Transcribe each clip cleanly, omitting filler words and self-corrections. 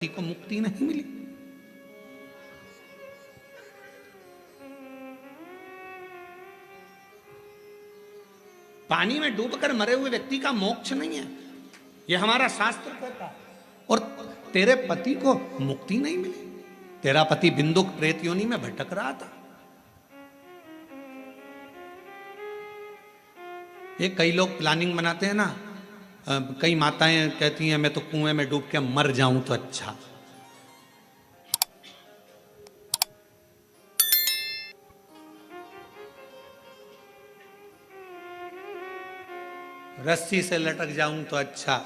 को मुक्ति नहीं मिली। पानी में डूबकर मरे हुए व्यक्ति का मोक्ष नहीं है, यह हमारा शास्त्र कहता है। और तेरे पति को मुक्ति नहीं मिली, तेरा पति बिंदुक प्रेत योनि में भटक रहा था। ये कई लोग प्लानिंग बनाते हैं ना, कई माताएं कहती हैं मैं तो कुएं में डूब के मर जाऊं तो अच्छा। रस्सी से लटक जाऊं तो अच्छा,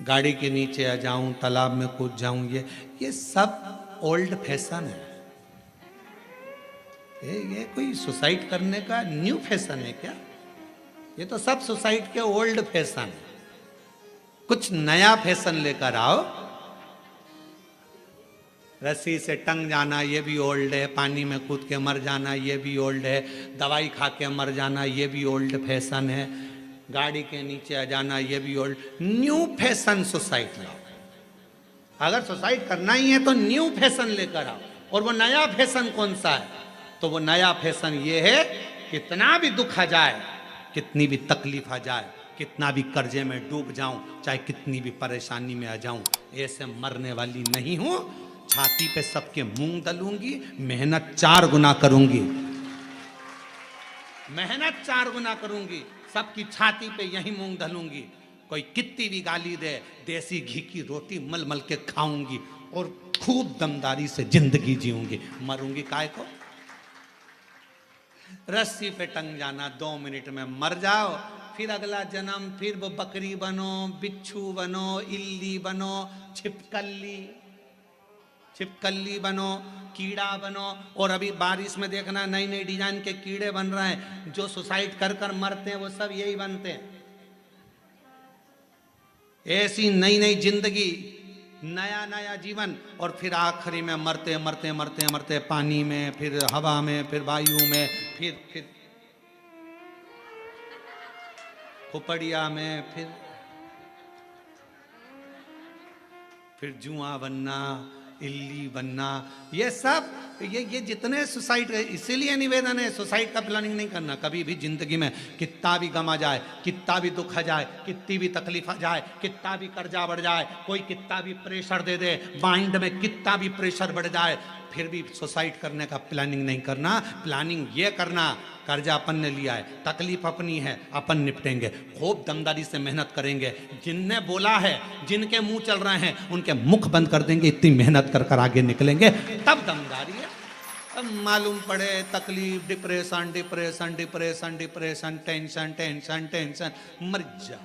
गाड़ी के नीचे आ जाऊं, तालाब में कूद जाऊं, ये सब ओल्ड फैशन है। ये कोई सुसाइड करने का न्यू फैशन है क्या? ये तो सब सुसाइड के ओल्ड फैशन है। कुछ नया फैशन लेकर आओ। रस्सी से टंग जाना ये भी ओल्ड है, पानी में कूद के मर जाना ये भी ओल्ड है, दवाई खा के मर जाना ये भी ओल्ड फैशन है, गाड़ी के नीचे आ जाना ये भी ओल्ड। न्यू फैशन सुसाइड लाओ। अगर सुसाइड करना ही है तो न्यू फैशन लेकर आओ। और वो नया फैशन कौन सा है? तो वो नया फैशन ये है, कितना भी दुख आ जाए, कितनी भी तकलीफ आ जाए, कितना भी कर्जे में डूब जाऊं, चाहे कितनी भी परेशानी में आ जाऊं, ऐसे मरने वाली नहीं हूं। छाती पे सबके मूंग दलूंगी, मेहनत 4 गुना करूंगी, मेहनत 4 गुना करूंगी, सबकी छाती पे यही मूंग दलूंगी। कोई कितनी भी गाली दे, देसी घी की रोटी मल मल के खाऊंगी और खूब दमदारी से जिंदगी जीऊंगी। मरूंगी काय को? रस्सी पे टंग जाना, 2 मिनट में मर जाओ, फिर अगला जन्म, फिर वो बकरी बनो, बिच्छू बनो, इल्ली बनो, छिपकली बनो, कीड़ा बनो। और अभी बारिश में देखना नई नई डिजाइन के कीड़े बन रहे हैं। जो सुसाइड कर कर मरते हैं वो सब यही बनते हैं। ऐसी नई नई जिंदगी, नया नया जीवन, और फिर आखिरी में मरते मरते मरते मरते पानी में, फिर हवा में, फिर वायु में, फिर खोपड़िया में, फिर जुआ बनना, इल्ली बनना। ये सब ये जितने सुसाइड, इसीलिए निवेदन है सुसाइड का प्लानिंग नहीं करना कभी भी जिंदगी में। कितना भी गम आ जाए, कितना भी दुख आ जाए, कितनी भी तकलीफ आ जाए, कितना भी कर्जा बढ़ जाए, कोई कितना भी प्रेशर दे दे, माइंड में कितना भी प्रेशर बढ़ जाए, फिर भी सुसाइड करने का प्लानिंग नहीं करना। प्लानिंग ये करना, कर्जा अपन ने लिया है, तकलीफ अपनी है, अपन निपटेंगे, खूब दमदारी से मेहनत करेंगे। जिनने बोला है, जिनके मुंह चल रहे हैं, उनके मुख बंद कर देंगे, इतनी मेहनत कर कर आगे निकलेंगे, तब दमदारी है। अब मालूम पड़े तकलीफ, depression depression depression depression, tension tension tension, मर जा।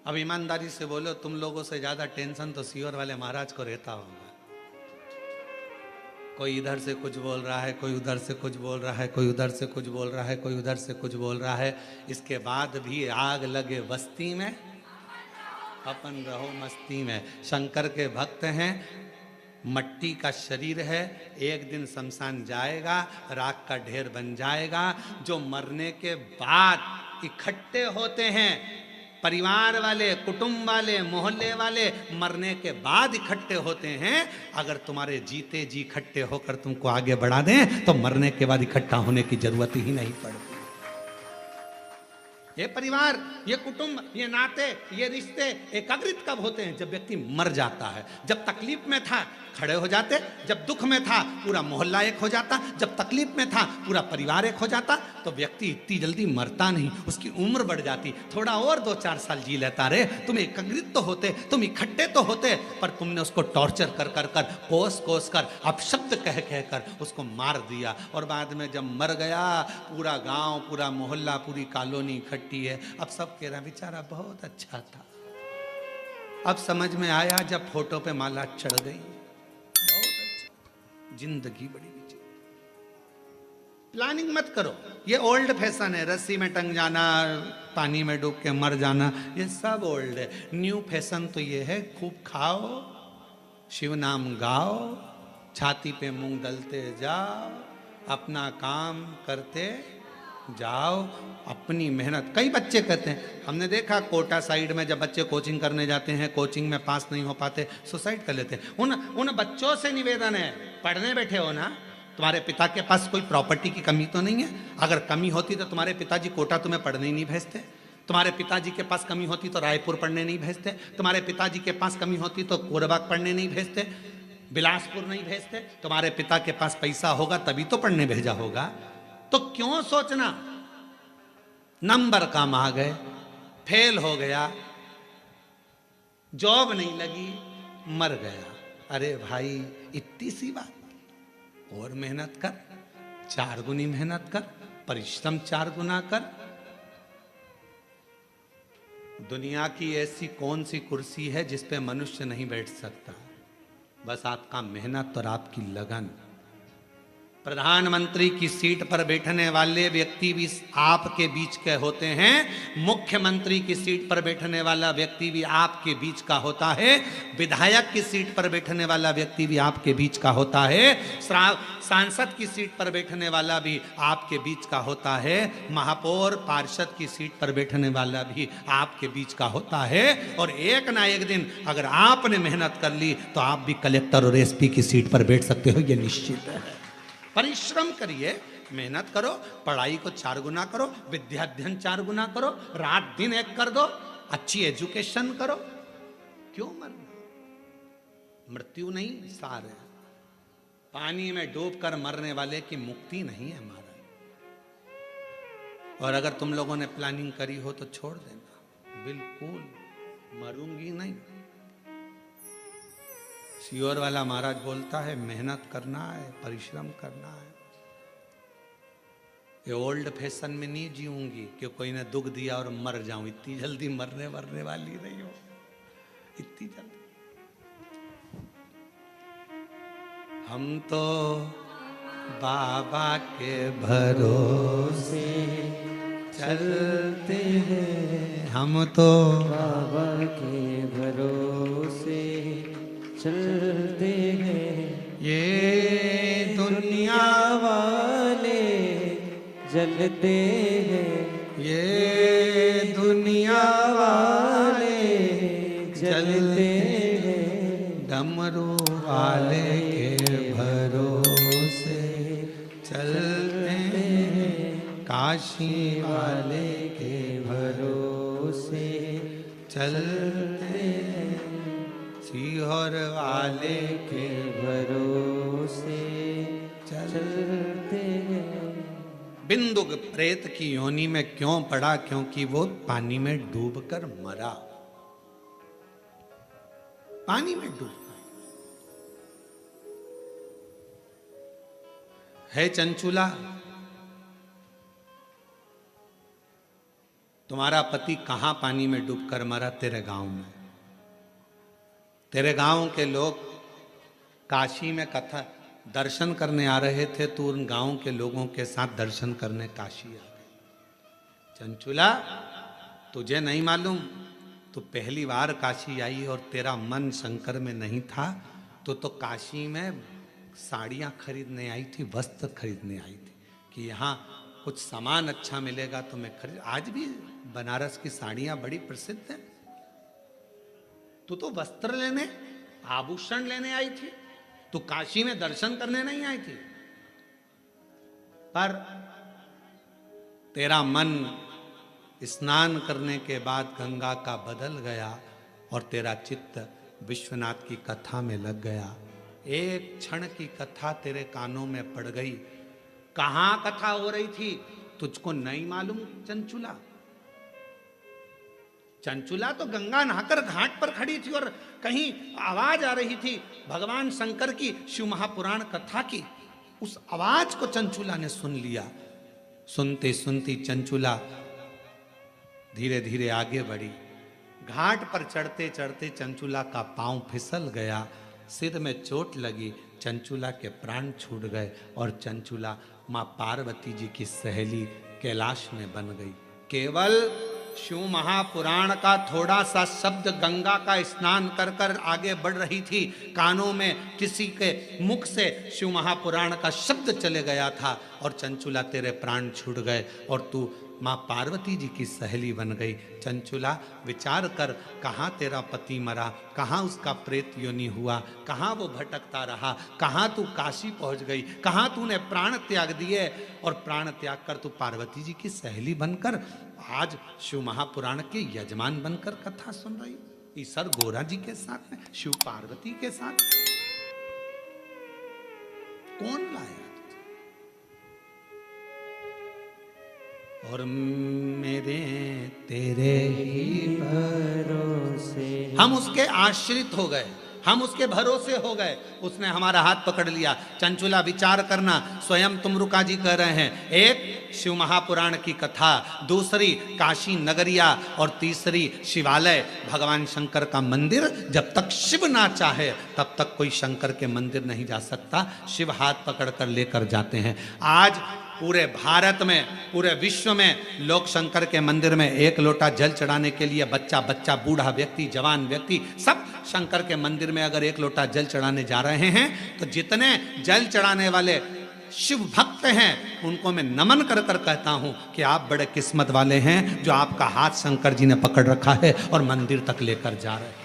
अब ईमानदारी से बोलो, तुम लोगों से ज्यादा टेंशन तो सीहोर वाले महाराज को रहता होगा। कोई इधर से कुछ बोल रहा है, कोई उधर से कुछ बोल रहा है, कोई उधर से कुछ बोल रहा है, कोई उधर से कुछ बोल रहा है। इसके बाद भी आग लगे बस्ती में, अपन रहो मस्ती में। शंकर के भक्त हैं, मट्टी का शरीर है, एक दिन शमशान जाएगा, राख का ढेर बन जाएगा। जो मरने के बाद इकट्ठे होते हैं, परिवार वाले, कुटुंब वाले, मोहल्ले वाले, मरने के बाद इकट्ठे होते हैं। अगर तुम्हारे जीते जी इकट्ठे होकर तुमको आगे बढ़ा दें तो मरने के बाद इकट्ठा होने की जरूरत ही नहीं पड़ती। ये परिवार, ये कुटुंब, ये नाते, ये रिश्ते एकाग्रित कब होते हैं? जब व्यक्ति मर जाता है। जब तकलीफ में था खड़े हो जाते, जब दुख में था पूरा मोहल्ला एक हो जाता, जब तकलीफ में था पूरा परिवार एक हो जाता। तो व्यक्ति इतनी जल्दी मरता नहीं, उसकी उम्र बढ़ जाती, थोड़ा और 2-4 साल जी लेता। रे तुम एकाग्रित तो होते, तुम इकट्ठे तो होते, पर तुमने उसको टॉर्चर कर कर कर, कोस कोस कर, अपशब्द कह कह कर उसको मार दिया। और बाद में जब मर गया, पूरा गांव, पूरा मोहल्ला, पूरी कॉलोनी इकट्ठी है। अब सब कह रहा बेचारा बहुत अच्छा था। अब समझ में आया जब फोटो पे माला चढ़ गई, बहुत अच्छा, जिंदगी बड़ी विचित्र। प्लानिंग मत करो, ये ओल्ड फैशन है। रस्सी में टंग जाना, पानी में डूब के मर जाना, ये सब ओल्ड है। न्यू फैशन तो ये है, खूब खाओ, शिव नाम गाओ, छाती पे मूंग दलते जाओ, अपना काम करते जाओ अपनी मेहनत। कई बच्चे कहते हैं, हमने देखा कोटा साइड में जब बच्चे कोचिंग करने जाते हैं, कोचिंग में पास नहीं हो पाते, सुसाइड कर लेते हैं। उन बच्चों से निवेदन है, पढ़ने बैठे हो ना, तुम्हारे पिता के पास कोई प्रॉपर्टी की कमी तो नहीं है? अगर कमी होती तो तुम्हारे पिताजी कोटा तुम्हें पढ़ने ही नहीं भेजते। तुम्हारे पिताजी के पास कमी होती तो रायपुर पढ़ने नहीं भेजते। तुम्हारे पिताजी के पास कमी होती तो कोरबाग पढ़ने नहीं भेजते, बिलासपुर नहीं भेजते। तुम्हारे पिता के पास पैसा होगा तभी तो पढ़ने भेजा होगा। तो क्यों सोचना नंबर कम आ गए, फेल हो गया, जॉब नहीं लगी, मर गया। अरे भाई इतनी सी बात, और मेहनत कर, 4 गुनी मेहनत कर, परिश्रम 4 गुना कर। दुनिया की ऐसी कौन सी कुर्सी है जिस पे मनुष्य नहीं बैठ सकता? बस आपका मेहनत और आपकी लगन। प्रधानमंत्री की सीट पर बैठने वाले व्यक्ति भी आपके बीच के होते हैं, मुख्यमंत्री की सीट पर बैठने वाला व्यक्ति भी आपके बीच का होता है, विधायक की सीट पर बैठने वाला व्यक्ति भी आपके बीच का होता है, सांसद की सीट पर बैठने वाला भी आपके बीच का होता है, महापौर पार्षद की सीट पर बैठने वाला भी आपके बीच का होता है। और एक ना एक दिन अगर आपने मेहनत कर ली तो आप भी कलेक्टर और एसपी की सीट पर बैठ सकते हो, यह निश्चित है। परिश्रम करिए, मेहनत करो, पढ़ाई को 4 गुना करो, विद्याध्ययन 4 गुना करो, रात दिन एक कर दो, अच्छी एजुकेशन करो। क्यों मरना? मृत्यु नहीं सार है। पानी में डूबकर मरने वाले की मुक्ति नहीं है हमारा। और अगर तुम लोगों ने प्लानिंग करी हो तो छोड़ देना, बिल्कुल मरूंगी नहीं। सियोर वाला महाराज बोलता है मेहनत करना है, परिश्रम करना है। ये ओल्ड फैशन में नहीं जीऊंगी कि कोई ने दुख दिया और मर जाऊं। इतनी जल्दी मरने वाली नहीं हो, इतनी जल्दी। हम तो बाबा के भरोसे चलते हैं, हम तो बाबा के भरोसे चलते हैं। ये दुनिया वाले जलते हैं, ये दुनिया वाले जलते हैं। डमरू वाले के भरोसे चलते हैं, काशी वाले के भरोसे चलते हैं, सीहोर वाले के भरोसे चलते हैं। बिंदु प्रेत की योनि में क्यों पड़ा? क्योंकि वो पानी में डूबकर मरा, पानी में डूब है। चंचुला, तुम्हारा पति कहां पानी में डूबकर मरा? तेरे गांव में। तेरे गांव के लोग काशी में कथा दर्शन करने आ रहे थे, तो उन गांव के लोगों के साथ दर्शन करने काशी आ गए। चंचुला, तुझे नहीं मालूम, तू पहली बार काशी आई और तेरा मन शंकर में नहीं था, तो काशी में साड़ियाँ खरीदने आई थी, वस्त्र खरीदने आई थी कि यहाँ कुछ सामान अच्छा मिलेगा तो मैं खरीद। आज भी बनारस की साड़ियाँ बड़ी प्रसिद्ध हैं। तू तो वस्त्र लेने, आभूषण लेने आई थी, तू काशी में दर्शन करने नहीं आई थी। पर तेरा मन स्नान करने के बाद गंगा का बदल गया और तेरा चित्त विश्वनाथ की कथा में लग गया। एक क्षण की कथा तेरे कानों में पड़ गई। कहां कथा हो रही थी तुझको नहीं मालूम? चंचुला, चंचुला तो गंगा नहाकर घाट पर खड़ी थी और कहीं आवाज आ रही थी भगवान शंकर की, शिव महापुराण कथा की। उस आवाज को चंचुला ने सुन लिया। सुनते सुनती चंचुला धीरे धीरे आगे बढ़ी। घाट पर चढ़ते चढ़ते चंचुला का पांव फिसल गया, सिर में चोट लगी, चंचुला के प्राण छूट गए और चंचुला माँ पार्वती जी की सहेली कैलाश में बन गई। केवल शिव महापुराण का थोड़ा सा शब्द गंगा का स्नान कर कर आगे बढ़ रही थी, कानों में किसी के मुख से शिव महापुराण का शब्द चले गया था और चंचुला तेरे प्राण छूट गए और तू माँ पार्वती जी की सहेली बन गई। चंचुला विचार कर, कहाँ तेरा पति मरा, कहाँ उसका प्रेत योनि हुआ, कहाँ वो भटकता रहा, कहाँ तू काशी पहुंच गई, कहाँ तूने प्राण त्याग दिए और प्राण त्याग कर तू पार्वती जी की सहेली बनकर आज शिव महापुराण के यजमान बनकर कथा सुन रही। ईसर गोरा जी के साथ में, शिव पार्वती के साथ कौन लाया? और मेरे तेरे ही भरोसे हम उसके आश्रित हो गए, हम उसके भरोसे हो गए। उसने हमारा हाथ पकड़ लिया। चंचुला विचार करना, स्वयं तुमरुका जी कह रहे हैं, एक शिव महापुराण की कथा, दूसरी काशी नगरिया और तीसरी शिवालय, भगवान शंकर का मंदिर। जब तक शिव ना चाहे तब तक कोई शंकर के मंदिर नहीं जा सकता। शिव हाथ पकड़ कर लेकर जाते हैं। आज पूरे भारत में, पूरे विश्व में लोग शंकर के मंदिर में एक लोटा जल चढ़ाने के लिए बच्चा बच्चा, बूढ़ा व्यक्ति, जवान व्यक्ति, सब शंकर के मंदिर में अगर एक लोटा जल चढ़ाने जा रहे हैं तो जितने जल चढ़ाने वाले शिव भक्त हैं उनको मैं नमन कर कर कहता हूं कि आप बड़े किस्मत वाले हैं जो आपका हाथ शंकर जी ने पकड़ रखा है और मंदिर तक लेकर जा रहे हैं,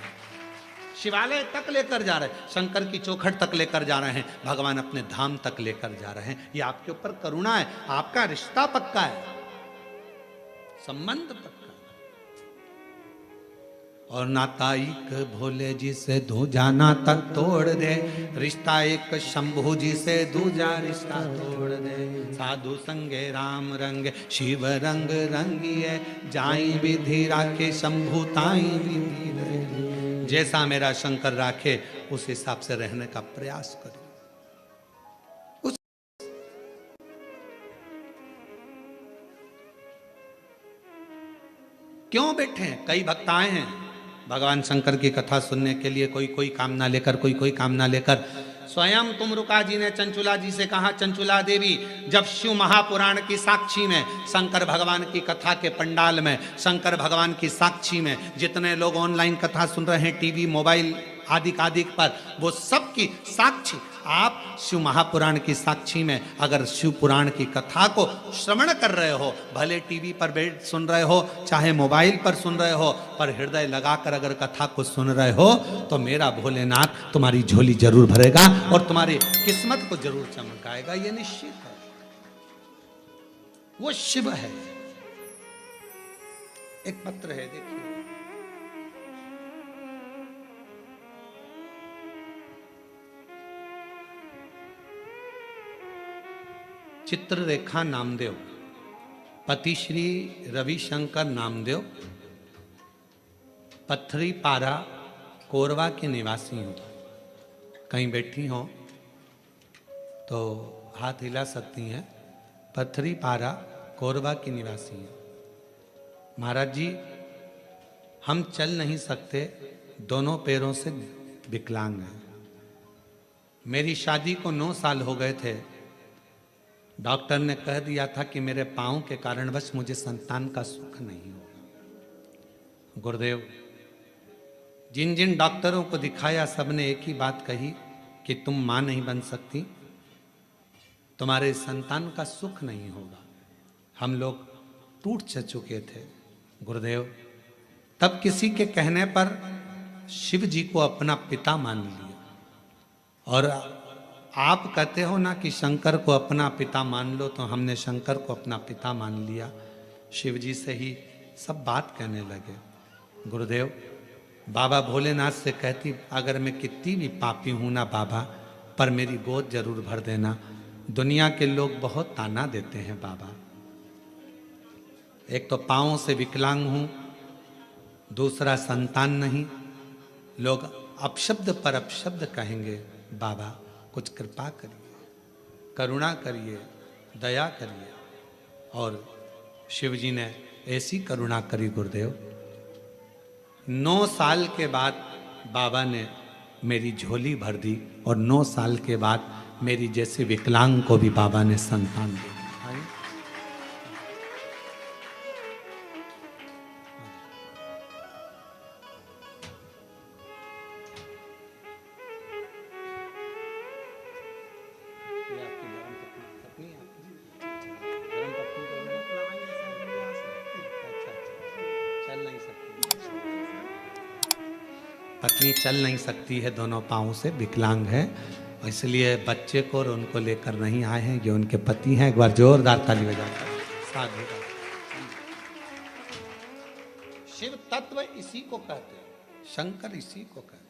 शिवालय तक लेकर जा रहे हैं, शंकर की चौखट तक लेकर जा रहे हैं, भगवान अपने धाम तक लेकर जा रहे हैं। ये आपके ऊपर करुणा है, आपका रिश्ता पक्का है, संबंध पक्का है। और नाता एक भोले जी से दूजा नाता तोड़ दे, रिश्ता एक शंभू जी से दूजा रिश्ता तोड़ दे। साधु संगे राम रंग शिव रंग रंगिए, जाई विधि राखे शंभू ताई विधि रंगिए। जैसा मेरा शंकर राखे उस हिसाब से रहने का प्रयास करो। क्यों बैठे हैं? कई भक्त आए हैं भगवान शंकर की कथा सुनने के लिए, कोई कामना लेकर, कोई कामना लेकर। स्वयं तुमरुका जी ने चंचुला जी से कहा, चंचुला देवी, जब शिव महापुराण की साक्षी में, शंकर भगवान की कथा के पंडाल में, शंकर भगवान की साक्षी में जितने लोग ऑनलाइन कथा सुन रहे हैं, टीवी मोबाइल आदि पर, वो सब की साक्षी आप शिव महापुराण की साक्षी में अगर शिव पुराण की कथा को श्रवण कर रहे हो, भले टीवी पर बैठ सुन रहे हो चाहे मोबाइल पर सुन रहे हो, पर हृदय लगाकर अगर कथा को सुन रहे हो तो मेरा भोलेनाथ तुम्हारी झोली जरूर भरेगा और तुम्हारी किस्मत को जरूर चमकाएगा। ये निश्चित है, वो शिव है। एक पत्र है, देखिए, चित्ररेखा नामदेव, पति श्री रविशंकर नामदेव, पत्थरी पारा कोरवा के निवासी हूँ। कहीं बैठी हो तो हाथ हिला सकती हैं। पत्थरी पारा कोरवा की निवासी हैं। महाराज जी, हम चल नहीं सकते, दोनों पैरों से विकलांग हैं। मेरी शादी को 9 साल हो गए थे। डॉक्टर ने कह दिया था कि मेरे पाँव के कारणवश मुझे संतान का सुख नहीं होगा। गुरुदेव, जिन जिन डॉक्टरों को दिखाया सबने एक ही बात कही कि तुम मां नहीं बन सकती, तुम्हारे संतान का सुख नहीं होगा। हम लोग टूट चुके थे। गुरुदेव, तब किसी के कहने पर शिव जी को अपना पिता मान लिया। और आप कहते हो ना कि शंकर को अपना पिता मान लो, तो हमने शंकर को अपना पिता मान लिया। शिव जी से ही सब बात कहने लगे। गुरुदेव, बाबा भोलेनाथ से कहती, अगर मैं कितनी भी पापी हूं ना बाबा, पर मेरी गोद जरूर भर देना। दुनिया के लोग बहुत ताना देते हैं बाबा। एक तो पाँवों से विकलांग हूं, दूसरा संतान नहीं। लोग अपशब्द पर अपशब्द कहेंगे। बाबा कुछ कृपा करिए, करुणा करिए, दया करिए। और शिव जी ने ऐसी करुणा करी गुरुदेव, 9 साल के बाद बाबा ने मेरी झोली भर दी और 9 साल के बाद मेरी जैसे विकलांग को भी बाबा ने संतान दी। पत्नी चल नहीं सकती है, दोनों पाँव से विकलांग है, इसलिए बच्चे को और उनको लेकर नहीं आए हैं। ये उनके पति हैं। एक बार जोरदार ताली बजाकर साधु। शिव तत्व इसी को कहते हैं, शंकर इसी को कहते हैं।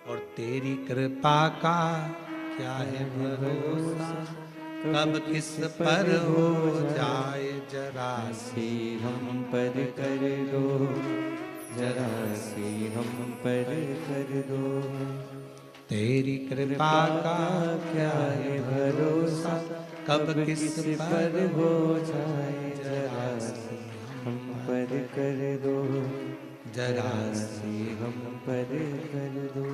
और तेरी कृपा का क्या है भरोसा, कब किस पर हो जाए जरा सी हम पर कर दो, जरा सी हम पर कर दो। तेरी कृपा का क्या है भरोसा, कब किस पर हो जाए जरा सी हम पर कर दो, जरा सी हम पर कर दो।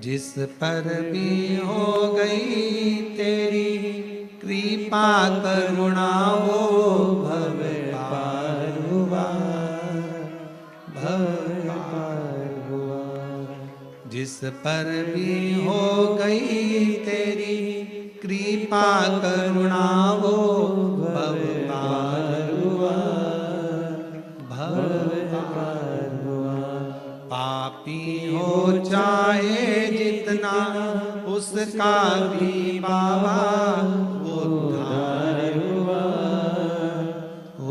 जिस पर भी हो गई तेरी कृपा करुणा, वो भव पार हुआ, भव पार हुआ। जिस पर भी हो गई तेरी कृपा करुणा, वो भव पार हुआ, भव पार हुआ। पापी हो चाहे जितना, उसका भी बाबा उद्धार हुआ,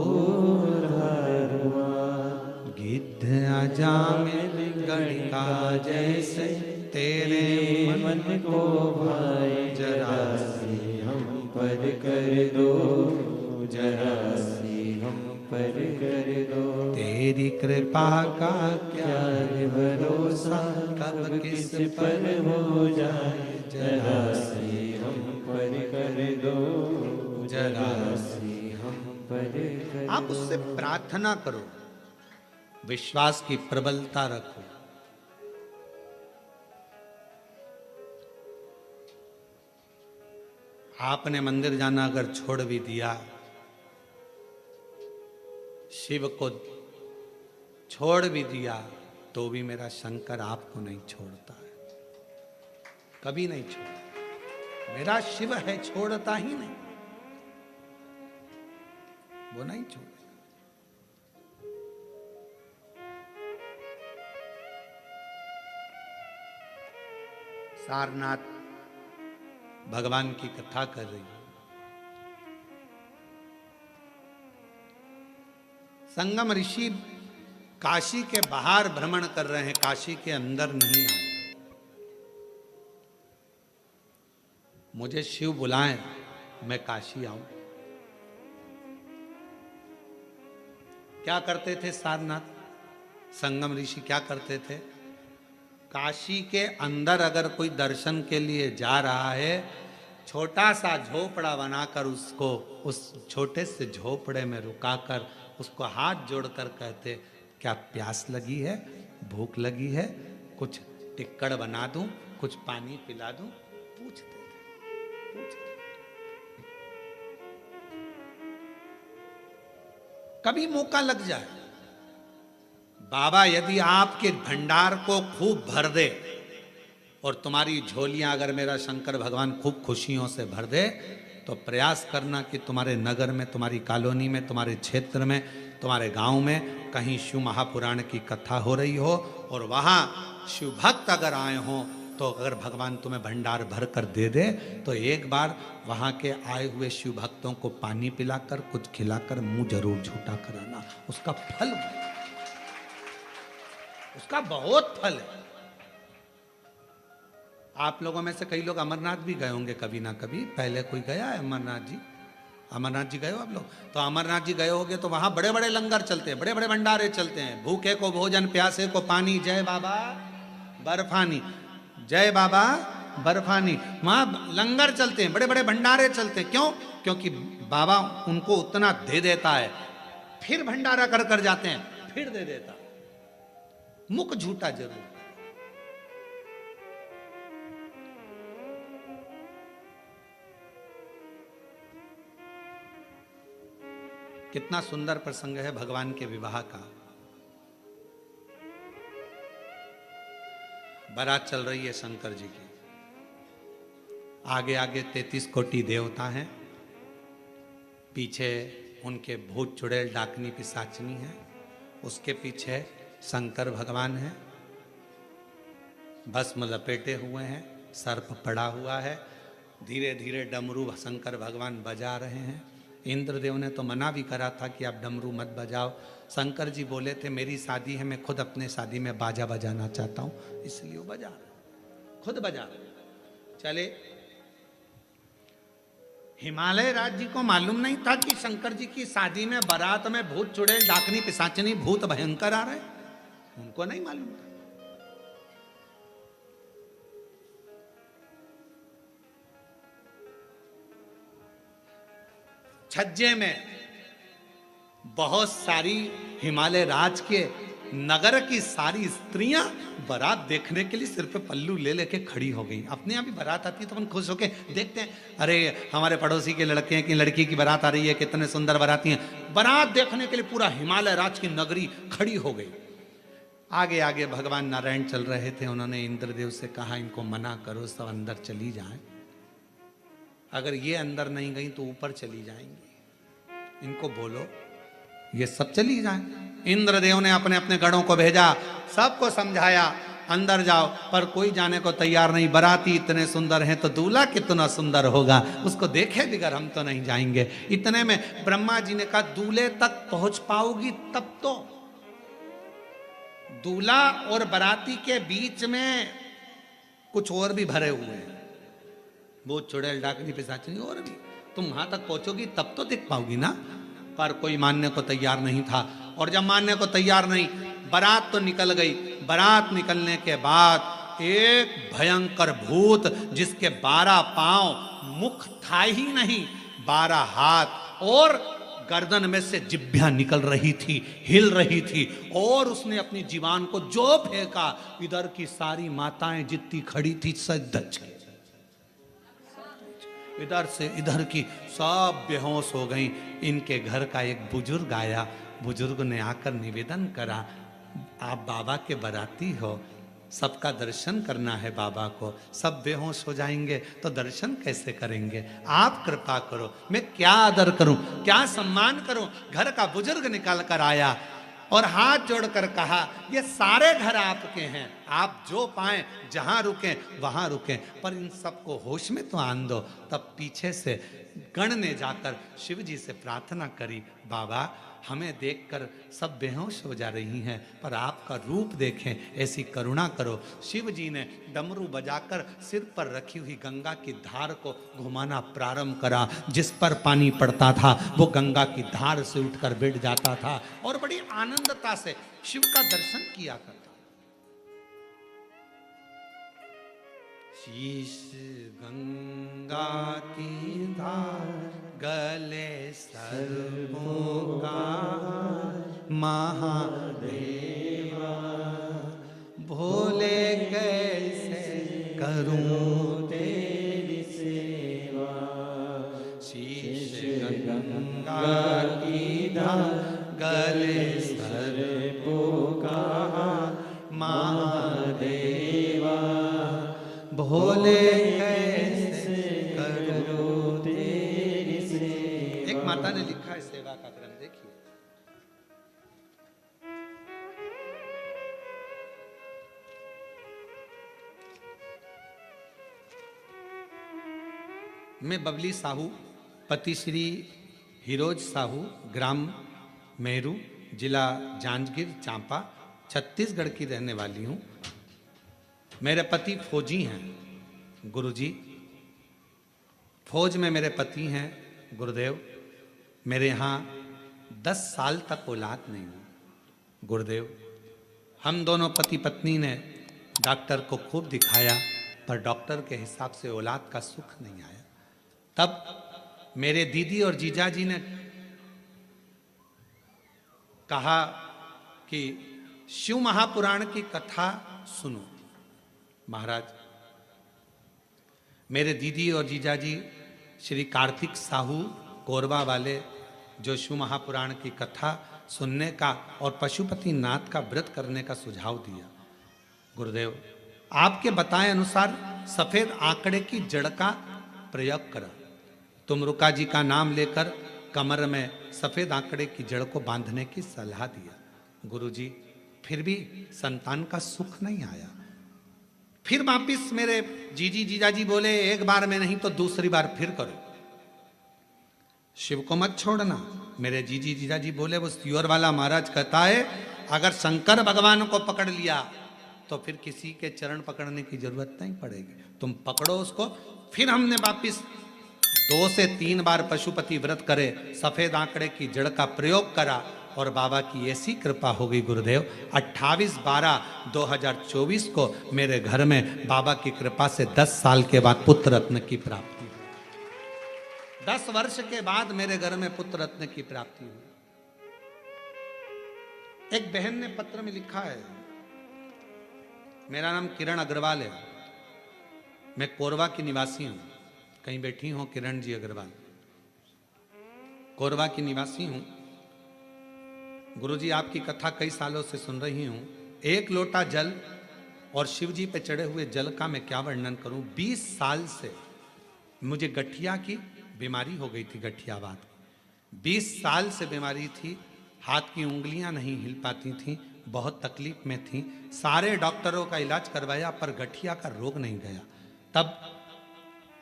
उद्धार हुआ। गिद्ध अजामिल गणिका जैसे तेरे मन को भाए, जरा सी हम पर कर दो, जरा सी हम पर कर दो। तेरी कृपा का क्या है भरोसा, कब किस पर हो जाए जरा सी हम पर कर दो, जरा सी हम पर कर दो। आप उससे प्रार्थना करो, विश्वास की प्रबलता रखो। आपने मंदिर जाना अगर छोड़ भी दिया, शिव को छोड़ भी दिया, तो भी मेरा शंकर आपको नहीं छोड़ता है, कभी नहीं छोड़ता। मेरा शिव है, छोड़ता ही नहीं, वो नहीं छोड़ेगा। सारनाथ भगवान की कथा कर रही है। संगम ऋषि काशी के बाहर भ्रमण कर रहे हैं, काशी के अंदर नहीं आए। मुझे शिव बुलाएं, मैं काशी आऊं। क्या करते थे सारनाथ संगम ऋषि, क्या करते थे? काशी के अंदर अगर कोई दर्शन के लिए जा रहा है, छोटा सा झोपड़ा बनाकर उसको उस छोटे से झोपड़े में रुकाकर उसको हाथ जोड़कर कहते, क्या प्यास लगी है, भूख लगी है, कुछ टिक्कड़ बना दूं, कुछ पानी पिला दूं? पूछते थे। कभी मौका लग जाए, बाबा यदि आपके भंडार को खूब भर दे और तुम्हारी झोलियां अगर मेरा शंकर भगवान खूब खुशियों से भर दे, तो प्रयास करना कि तुम्हारे नगर में, तुम्हारी कॉलोनी में, तुम्हारे क्षेत्र में, तुम्हारे गांव में कहीं शिव महापुराण की कथा हो रही हो और वहां शिव भक्त अगर आए हों, तो अगर भगवान तुम्हें भंडार भर कर दे दे, तो एक बार वहां के आए हुए शिव भक्तों को पानी पिलाकर, कुछ खिलाकर मुंह जरूर झूठा कराना। उसका फल, उसका बहुत फल है। आप लोगों में से कई लोग अमरनाथ भी गए होंगे कभी ना कभी, पहले कोई गया है अमरनाथ जी? अमरनाथ जी गए हो आप लोग? तो अमरनाथ जी गए होगे तो वहां बड़े बड़े लंगर चलते हैं, बड़े बड़े भंडारे चलते हैं। भूखे को भोजन, प्यासे को पानी, जय बाबा बर्फानी, जय बाबा बर्फानी। वहां लंगर चलते हैं, बड़े बड़े भंडारे चलते हैं। क्यों? क्योंकि बाबा उनको उतना दे देता है, फिर भंडारा कर कर जाते हैं, फिर दे देता। मुख झूठा जरूर। कितना सुंदर प्रसंग है भगवान के विवाह का। बारात चल रही है शंकर जी की, आगे आगे 33 कोटि देवता हैं, पीछे उनके भूत चुड़ैल डाकनी पिशाचनी है, उसके पीछे शंकर भगवान हैं, भस्म लपेटे हुए हैं, सर्प पड़ा हुआ है, धीरे धीरे डमरू शंकर भगवान बजा रहे हैं। इंद्रदेव ने तो मना भी करा था कि आप डमरू मत बजाओ। शंकर जी बोले थे मेरी शादी है, मैं खुद अपने शादी में बाजा बजाना चाहता हूँ, इसलिए वो बजा रहे, खुद बजा रहे। चले, हिमालय राज्य को मालूम नहीं था कि शंकर जी की शादी में बारात में भूत चुड़ैल डाकनी पिशाचनी भूत भयंकर आ रहे, उनको नहीं मालूम था। छज्जे में बहुत सारी हिमालय राज के नगर की सारी स्त्रियां बारात देखने के लिए सिर पे पल्लू ले लेके खड़ी हो गई। अपने यहाँ भी बारात आती है तो अपन खुश होके देखते हैं, अरे हमारे पड़ोसी के लड़के हैं कि लड़की की बारात आ रही है, कितने सुंदर बाराती हैं। बारात देखने के लिए पूरा हिमालय राज की नगरी खड़ी हो गई। आगे आगे भगवान नारायण चल रहे थे, उन्होंने इंद्रदेव से कहा इनको मना करो, सब अंदर चली जाएं। अगर ये अंदर नहीं गई तो ऊपर चली जाएंगी, इनको बोलो ये सब चली जाएं। इंद्रदेव ने अपने अपने गणों को भेजा, सबको समझाया अंदर जाओ, पर कोई जाने को तैयार नहीं। बाराती इतने सुंदर हैं तो दूल्हा कितना सुंदर होगा, उसको देखे बगैर हम तो नहीं जाएंगे। इतने में ब्रह्मा जी ने कहा दूल्हे तक पहुंच पाओगी तब तो। दूल्हा और बाराती के बीच में कुछ और भी भरे हुए हैं, भूत चुड़ैल डाकनी पिशाचनी और भी, तुम वहां तक पहुंचोगी तब तो दिख पाओगी ना। पर कोई मानने को तैयार नहीं था, और जब मानने को तैयार नहीं, बारात तो निकल गई। बारात निकलने के बाद एक भयंकर भूत जिसके 12 पांव, मुख था ही नहीं, 12 हाथ और गर्दन में से जिभ्या निकल रही थी, हिल रही थी, और उसने अपनी जीवान को जो फेंका, इधर की सारी माताएं जितनी खड़ी थी सज धज गई, इधर से इधर की सब बेहोश हो गई। इनके घर का एक बुजुर्ग आया, बुजुर्ग ने आकर निवेदन करा, आप बाबा के बाराती हो, सबका दर्शन करना है बाबा को, सब बेहोश हो जाएंगे तो दर्शन कैसे करेंगे, आप कृपा करो, मैं क्या आदर करूं, क्या सम्मान करूं। घर का बुजुर्ग निकल कर आया और हाथ जोड़कर कहा ये सारे घर आपके हैं, आप जो पाएं जहां रुकें वहां रुकें, पर इन सबको होश में तो आन दो। तब पीछे से गण ने जाकर शिव जी से प्रार्थना करी, बाबा हमें देखकर सब बेहोश हो जा रही हैं, पर आपका रूप देखें, ऐसी करुणा करो। शिव जी ने डमरू बजाकर सिर पर रखी हुई गंगा की धार को घुमाना प्रारंभ करा। जिस पर पानी पड़ता था वो गंगा की धार से उठकर बैठ जाता था और बड़ी आनंदता से शिव का दर्शन किया करता। शीश गंगा की धार, गले सर्पों का महादेवा, भोले कैसे करूं तेरी सेवा। शीश गंगा की धार, गले सर्पों का महादेवा, भोले कैसे करूं तेरी सेवा। एक माता ने लिखा है सेवा का क्रम, देखिए। मैं बबली साहू, पति श्री हिरोज साहू, ग्राम मेरू, जिला जांजगीर चांपा, छत्तीसगढ़ की रहने वाली हूँ। मेरे पति फौजी हैं गुरुजी, फौज में मेरे पति हैं गुरुदेव। मेरे यहाँ 10 साल तक औलाद नहीं हुई गुरुदेव। हम दोनों पति पत्नी ने डॉक्टर को खूब दिखाया, पर डॉक्टर के हिसाब से औलाद का सुख नहीं आया। तब मेरे दीदी और जीजाजी ने कहा कि शिव महापुराण की कथा सुनो। महाराज, मेरे दीदी और जीजाजी श्री कार्तिक साहू कोरबा वाले, जो शिव महापुराण की कथा सुनने का और पशुपति नाथ का व्रत करने का सुझाव दिया। गुरुदेव, आपके बताए अनुसार सफेद आंकड़े की जड़ का प्रयोग करा। तुमरुका जी का नाम लेकर कमर में सफेद आंकड़े की जड़ को बांधने की सलाह दिया। गुरुजी, फिर भी संतान का सुख नहीं आया। फिर वापिस मेरे जीजी जीजाजी बोले एक बार में नहीं तो दूसरी बार फिर करो, शिव को मत छोड़ना। मेरे जीजी जीजाजी बोले वो सियोर वाला महाराज कहता है अगर शंकर भगवान को पकड़ लिया तो फिर किसी के चरण पकड़ने की जरूरत नहीं पड़ेगी, तुम पकड़ो उसको। फिर हमने वापिस 2 से 3 बार पशुपति व्रत करे, सफेद आंकड़े की जड़ का प्रयोग करा और बाबा की ऐसी कृपा हो गई गुरुदेव, 28/12/2024 को मेरे घर में बाबा की कृपा से 10 साल के बाद पुत्र रत्न की प्राप्ति हुई। 10 वर्ष के बाद मेरे घर में पुत्र रत्न की प्राप्ति हुई। एक बहन ने पत्र में लिखा है, मेरा नाम किरण अग्रवाल है, मैं कोरबा की निवासी हूं। कहीं बैठी हो किरण जी अग्रवाल? कोरबा की निवासी हूं। गुरुजी आपकी कथा कई सालों से सुन रही हूं। 1 लोटा जल और शिव जी पे चढ़े हुए जल का मैं क्या वर्णन करूं। 20 साल से मुझे गठिया की बीमारी हो गई थी, गठियावात। 20 साल से बीमारी थी, हाथ की उंगलियां नहीं हिल पाती थी, बहुत तकलीफ में थी। सारे डॉक्टरों का इलाज करवाया पर गठिया का रोग नहीं गया। तब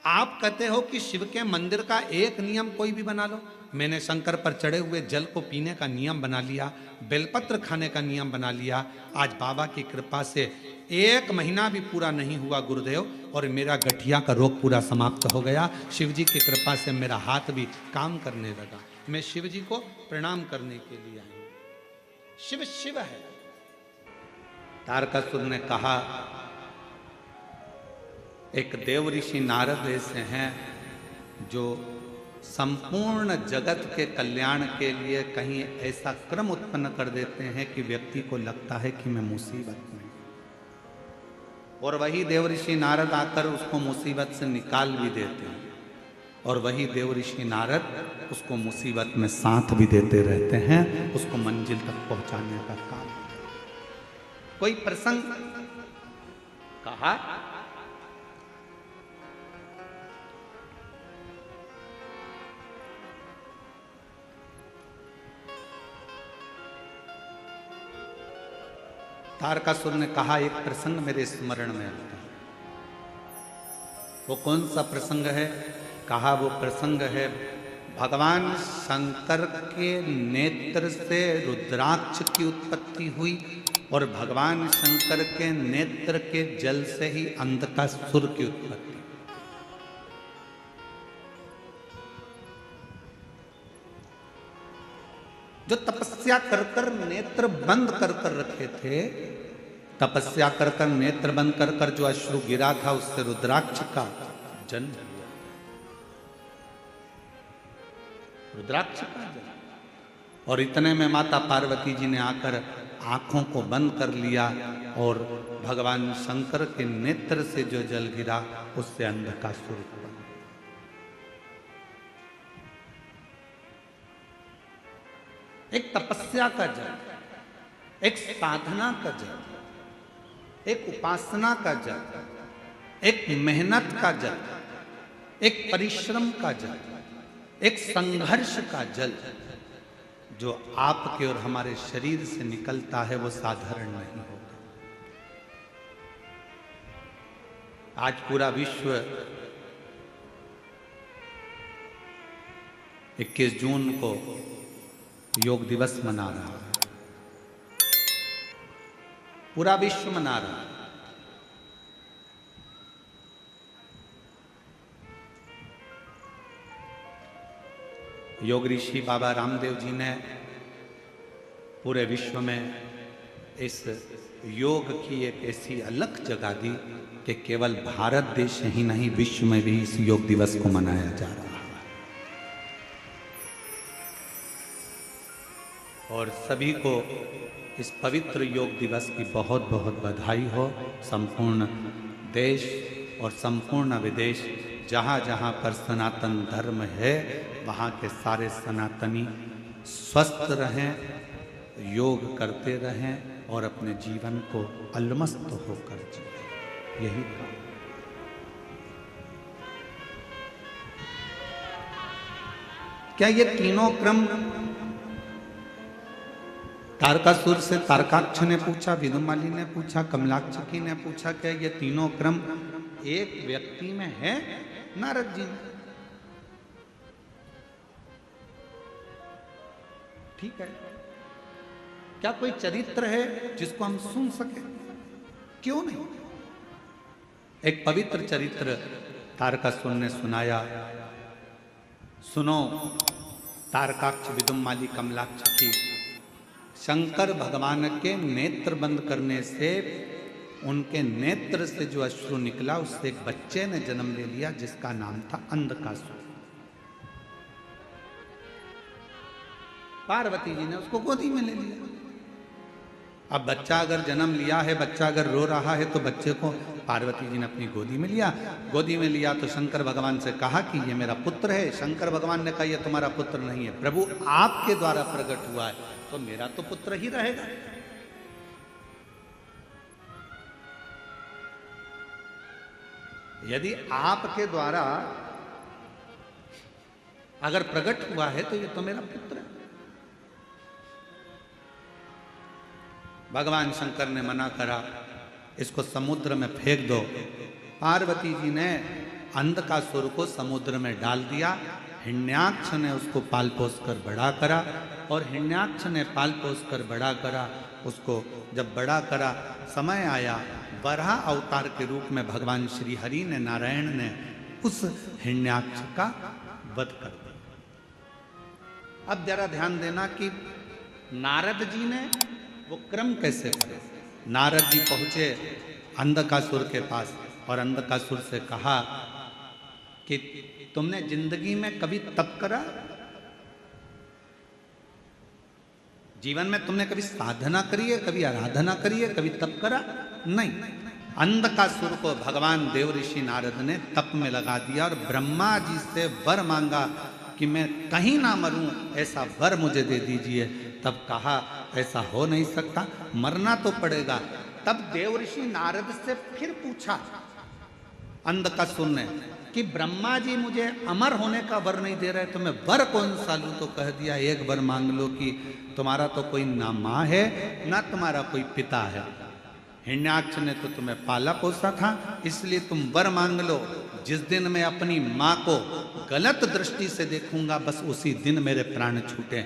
आप कहते हो कि शिव के मंदिर का एक नियम कोई भी बना लो। मैंने शंकर पर चढ़े हुए जल को पीने का नियम बना लिया, बेलपत्र खाने का नियम बना लिया। आज बाबा की कृपा से 1 महीना भी पूरा नहीं हुआ गुरुदेव और मेरा गठिया का रोग पूरा समाप्त हो गया। शिव जी की कृपा से मेरा हाथ भी काम करने लगा। मैं शिव जी को प्रणाम करने के लिए आई हूं। शिव शिव है। तारकासुर ने कहा, एक देव ऋषि नारद ऐसे हैं जो संपूर्ण जगत के कल्याण के लिए कहीं ऐसा क्रम उत्पन्न कर देते हैं कि व्यक्ति को लगता है कि मैं मुसीबत में, और वही देव ऋषि नारद आकर उसको मुसीबत से निकाल भी देते हैं, और वही देव ऋषि नारद उसको मुसीबत में साथ भी देते रहते हैं, उसको मंजिल तक पहुंचाने का काम। कोई प्रसंग कहा, तारकासुर ने कहा, एक प्रसंग मेरे स्मरण में आता है। वो कौन सा प्रसंग है? कहा वो प्रसंग है भगवान शंकर के नेत्र से रुद्राक्ष की उत्पत्ति हुई और भगवान शंकर के नेत्र के जल से ही अंधकासुर की उत्पत्ति। जो तपस्या कर कर नेत्र बंद कर कर रखे थे, तपस्या कर कर नेत्र बंद कर कर जो अश्रु गिरा था उससे रुद्राक्ष का जन्म हुआ। रुद्राक्ष का जन्म। और इतने में माता पार्वती जी ने आकर आंखों को बंद कर लिया और भगवान शंकर के नेत्र से जो जल गिरा उससे अंधकासुर हुआ। एक तपस्या का जल, एक साधना का जल, एक उपासना का जल, एक मेहनत का जल, एक परिश्रम का जल, एक संघर्ष का जल जो आपके और हमारे शरीर से निकलता है वो साधारण नहीं होगा। आज पूरा विश्व 21 जून को योग दिवस मना रहा है, पूरा विश्व मना रहा है। योग ऋषि बाबा रामदेव जी ने पूरे विश्व में इस योग की एक ऐसी अलग जगह दी कि केवल भारत देश ही नहीं विश्व में भी इस योग दिवस को मनाया जा रहा है। और सभी को इस पवित्र योग दिवस की बहुत बहुत बधाई हो। संपूर्ण देश और संपूर्ण विदेश जहाँ जहाँ पर सनातन धर्म है वहाँ के सारे सनातनी स्वस्थ रहें, योग करते रहें और अपने जीवन को अलमस्त होकर जिए, यही काम। क्या ये तीनों क्रम तारकासुर से तारकाक्ष ने पूछा, विदुमाली ने पूछा, कमलाक्षकी ने पूछा कि ये तीनों क्रम एक व्यक्ति में है? नारद जी ने। ठीक है, क्या कोई चरित्र है जिसको हम सुन सके? क्यों नहीं? एक पवित्र चरित्र तारकासुर ने सुनाया। सुनो तारकाक्ष, विदुमाली, कमलाक्ष की। शंकर भगवान के नेत्र बंद करने से, उनके नेत्र से जो अश्रु निकला, उससे एक बच्चे ने जन्म ले लिया जिसका नाम था अंधकासुर। पार्वती जी ने उसको गोदी में ले लिया। अब बच्चा अगर जन्म लिया है, बच्चा अगर रो रहा है, तो बच्चे को पार्वती जी ने अपनी गोदी में लिया। गोदी में लिया तो शंकर भगवान से कहा कि ये मेरा पुत्र है। शंकर भगवान ने कहा ये तुम्हारा पुत्र नहीं है, प्रभु आपके द्वारा प्रकट हुआ है, तो मेरा तो पुत्र ही रहेगा। यदि आपके द्वारा अगर प्रकट हुआ है तो ये तो मेरा पुत्र है। भगवान शंकर ने मना करा, इसको समुद्र में फेंक दो। पार्वती जी ने अंधकासुर को समुद्र में डाल दिया। हिरण्याक्ष ने उसको पाल पोस कर बड़ा करा, और हिरण्याक्ष ने पाल पोस कर बड़ा करा। उसको जब बड़ा करा, समय आया, वराह अवतार के रूप में भगवान श्री हरि ने, नारायण ने उस हिरण्याक्ष का वध कर दिया। अब जरा ध्यान देना कि नारद जी ने वो क्रम कैसे करे। नारद जी पहुंचे अंधकासुर के पास और अंधकासुर से कहा कि तुमने जिंदगी में कभी तप करा? जीवन में तुमने कभी साधना करी है, कभी आराधना करी है, कभी तप करा? नहीं। अंधकासुर को भगवान देव ऋषि नारद ने तप में लगा दिया और ब्रह्मा जी से वर मांगा कि मैं कहीं ना मरूं, ऐसा वर मुझे दे दीजिए। तब कहा ऐसा हो नहीं सकता, मरना तो पड़ेगा। तब देव ऋषि नारद से फिर पूछा अंधकासुर ने कि ब्रह्मा जी मुझे अमर होने का वर नहीं दे रहे, तो मैं वर कौन सा लूं? तो कह दिया एक वर मांग लो कि तुम्हारा तो कोई ना माँ है ना तुम्हारा कोई पिता है। हिरण्याक्ष ने तो तुम्हें पाला पोसा था, इसलिए तुम वर मांग लो। जिस दिन मैं अपनी माँ को गलत दृष्टि से देखूंगा, बस उसी दिन मेरे प्राण छूटे।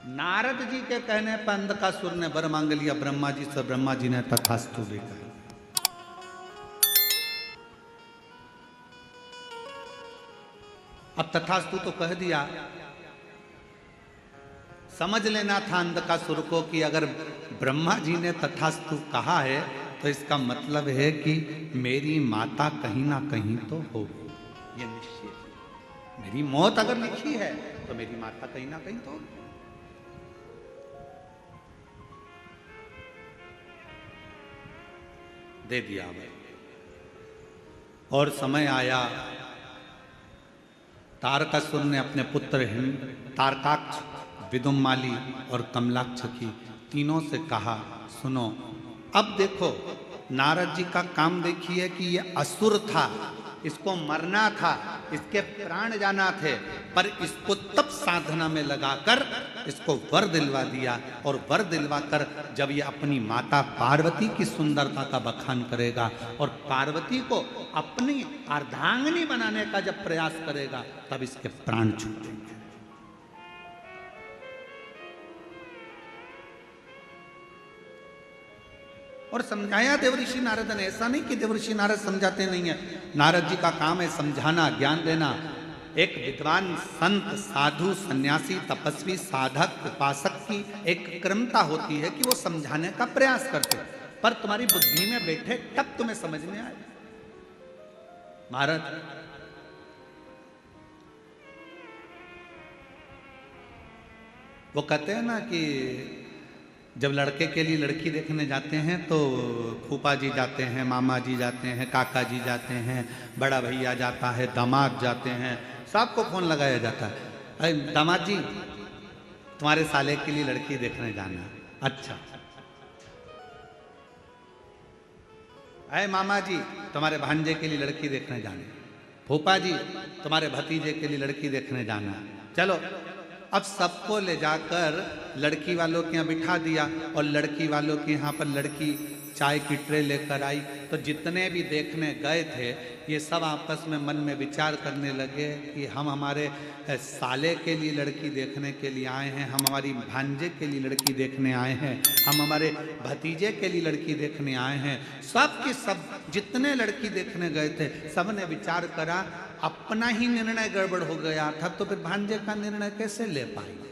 नारद जी के कहने पर अंधकासुर ने वर मांग लिया ब्रह्मा जी से। ब्रह्मा जी ने तथास्तु भी कहा। अब तथास्तु तो कह दिया, समझ लेना था अंधकासुर को कि अगर ब्रह्मा जी ने तथास्तु कहा है तो इसका मतलब है कि मेरी माता कहीं ना कहीं तो होगी, ये निश्चित। मेरी मौत अगर लिखी है तो मेरी माता कहीं ना कहीं तो होगी। दे दिया भाई। और समय आया, तारकासुर ने अपने पुत्र तारकाक्ष, विदुमाली और कमलाक्ष की तीनों से कहा, सुनो अब देखो, नारद जी का काम देखिए कि ये असुर था, इसको मरना था, इसके प्राण जाना थे, पर इसको तप साधना में लगाकर इसको वर दिलवा दिया। और वर दिलवा कर जब ये अपनी माता पार्वती की सुंदरता का बखान करेगा और पार्वती को अपनी अर्धांगिनी बनाने का जब प्रयास करेगा, तब इसके प्राण छूटेंगे। और समझाया देवऋषि नारद ने। ऐसा नहीं कि देवऋषि नारद समझाते नहीं है, नारद जी का काम है समझाना, ज्ञान देना। एक विद्वान संत, साधु, सन्यासी, तपस्वी, साधक, उपासक की एक क्रमता होती है कि वो समझाने का प्रयास करते, पर तुम्हारी बुद्धि में बैठे तब तुम्हें समझ में आए। महाराज वो कहते हैं ना कि जब लड़के के लिए लड़की देखने जाते हैं तो फूफा जी जाते हैं, मामा जी जाते हैं, काका जी जाते हैं, बड़ा भैया जाता है, दामाद जाते हैं, सबको फोन लगाया जाता है, अरे दामाद जी तुम्हारे साले के लिए लड़की देखने जाना। अच्छा, अरे मामा जी तुम्हारे भांजे के लिए लड़की देखने जाना, फूफा जी तुम्हारे भतीजे के लिए लड़की देखने जाना, चलो अब सबको ले जाकर लड़की वालों के यहाँ बिठा दिया और लड़की वालों के यहाँ पर लड़की चाय की ट्रे लेकर आई। तो जितने भी देखने गए थे ये सब आपस में मन में विचार करने लगे कि हम हमारे साले के लिए लड़की देखने के लिए आए हैं, हम हमारी भांजे के लिए लड़की देखने आए हैं, हम हमारे भतीजे के लिए लड़की देखने आए हैं। सब के सब जितने लड़की देखने गए थे सब ने विचार करा, अपना ही निर्णय गड़बड़ हो गया था तो फिर भांजे का निर्णय कैसे ले पाएंगे।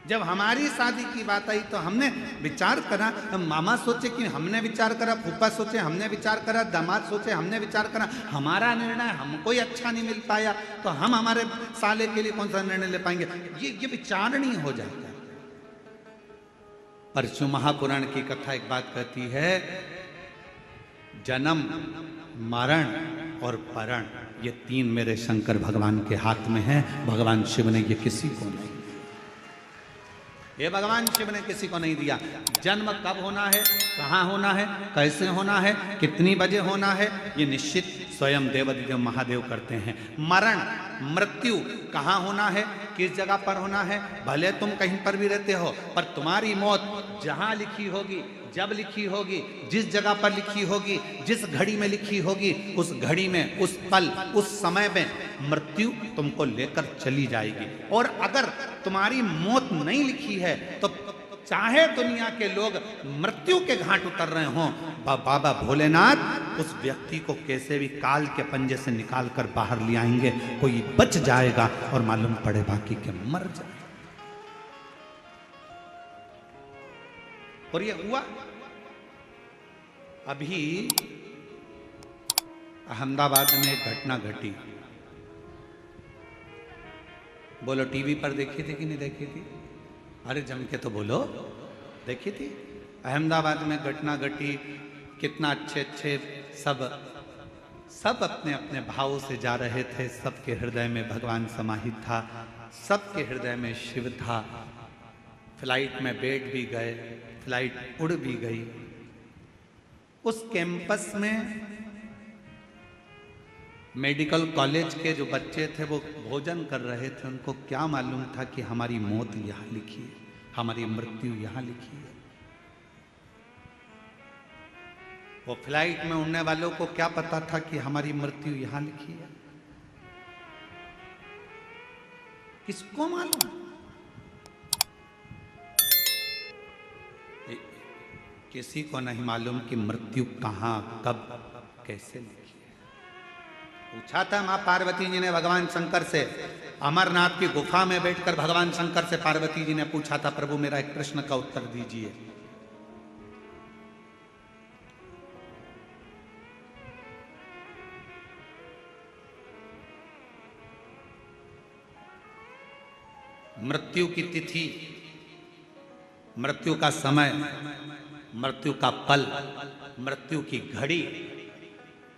जब हमारी शादी की बात आई तो हमने विचार करा, मामा सोचे कि हमने विचार करा, फूफा सोचे हमने विचार करा, दामाद सोचे हमने विचार करा, हमारा निर्णय हमको ही अच्छा नहीं मिल पाया तो हम हमारे साले के लिए कौन सा निर्णय ले पाएंगे। ये विचारणीय हो जाता है। परशु महापुराण की कथा एक बात कहती है, जन्म मरण और परण ये तीन मेरे शंकर भगवान के हाथ में है। भगवान शिव ने ये किसी को नहीं, ये भगवान शिव ने किसी को नहीं दिया। जन्म कब होना है, कहाँ होना है, कैसे होना है, कितनी बजे होना है, ये निश्चित स्वयं देवादिदेव महादेव करते हैं। मरण मृत्यु कहाँ होना है, किस जगह पर होना है, भले तुम कहीं पर भी रहते हो पर तुम्हारी मौत जहाँ लिखी होगी, जब लिखी होगी, जिस जगह पर लिखी होगी, जिस घड़ी में लिखी होगी, उस घड़ी में, उस पल, उस समय में मृत्यु तुमको लेकर चली जाएगी। और अगर तुम्हारी मौत नहीं लिखी है तो चाहे दुनिया के लोग मृत्यु के घाट उतर रहे हों, बाबा भोलेनाथ उस व्यक्ति को कैसे भी काल के पंजे से निकाल कर बाहर ले आएंगे। कोई बच जाएगा और मालूम पड़े बाकी के मर जाए। और ये हुआ। अभी अहमदाबाद में एक घटना घटी, बोलो टीवी पर देखी थी कि नहीं देखी थी? अरे जम के तो बोलो, देखी थी। अहमदाबाद में घटना घटी, कितना अच्छे अच्छे सब अपने अपने भावों से जा रहे थे, सबके हृदय में भगवान समाहित था, सबके हृदय में शिव था। फ्लाइट में बैठ भी गए, फ्लाइट उड़ भी गई। उस कैंपस में मेडिकल कॉलेज के जो बच्चे थे वो भोजन कर रहे थे। उनको क्या मालूम था कि हमारी मौत यहाँ लिखी है, हमारी मृत्यु यहाँ लिखी है। वो फ्लाइट में उड़ने वालों को क्या पता था कि हमारी मृत्यु यहाँ लिखी है? किसको मालूम? किसी को नहीं मालूम कि मृत्यु कहाँ, कब, कैसे लिखी है। पूछा था मां पार्वती जी ने भगवान शंकर से, अमरनाथ की गुफा में बैठकर भगवान शंकर से पार्वती जी ने पूछा था, प्रभु मेरा एक प्रश्न का उत्तर दीजिए। मृत्यु की तिथि, मृत्यु का समय, मृत्यु का पल, मृत्यु की घड़ी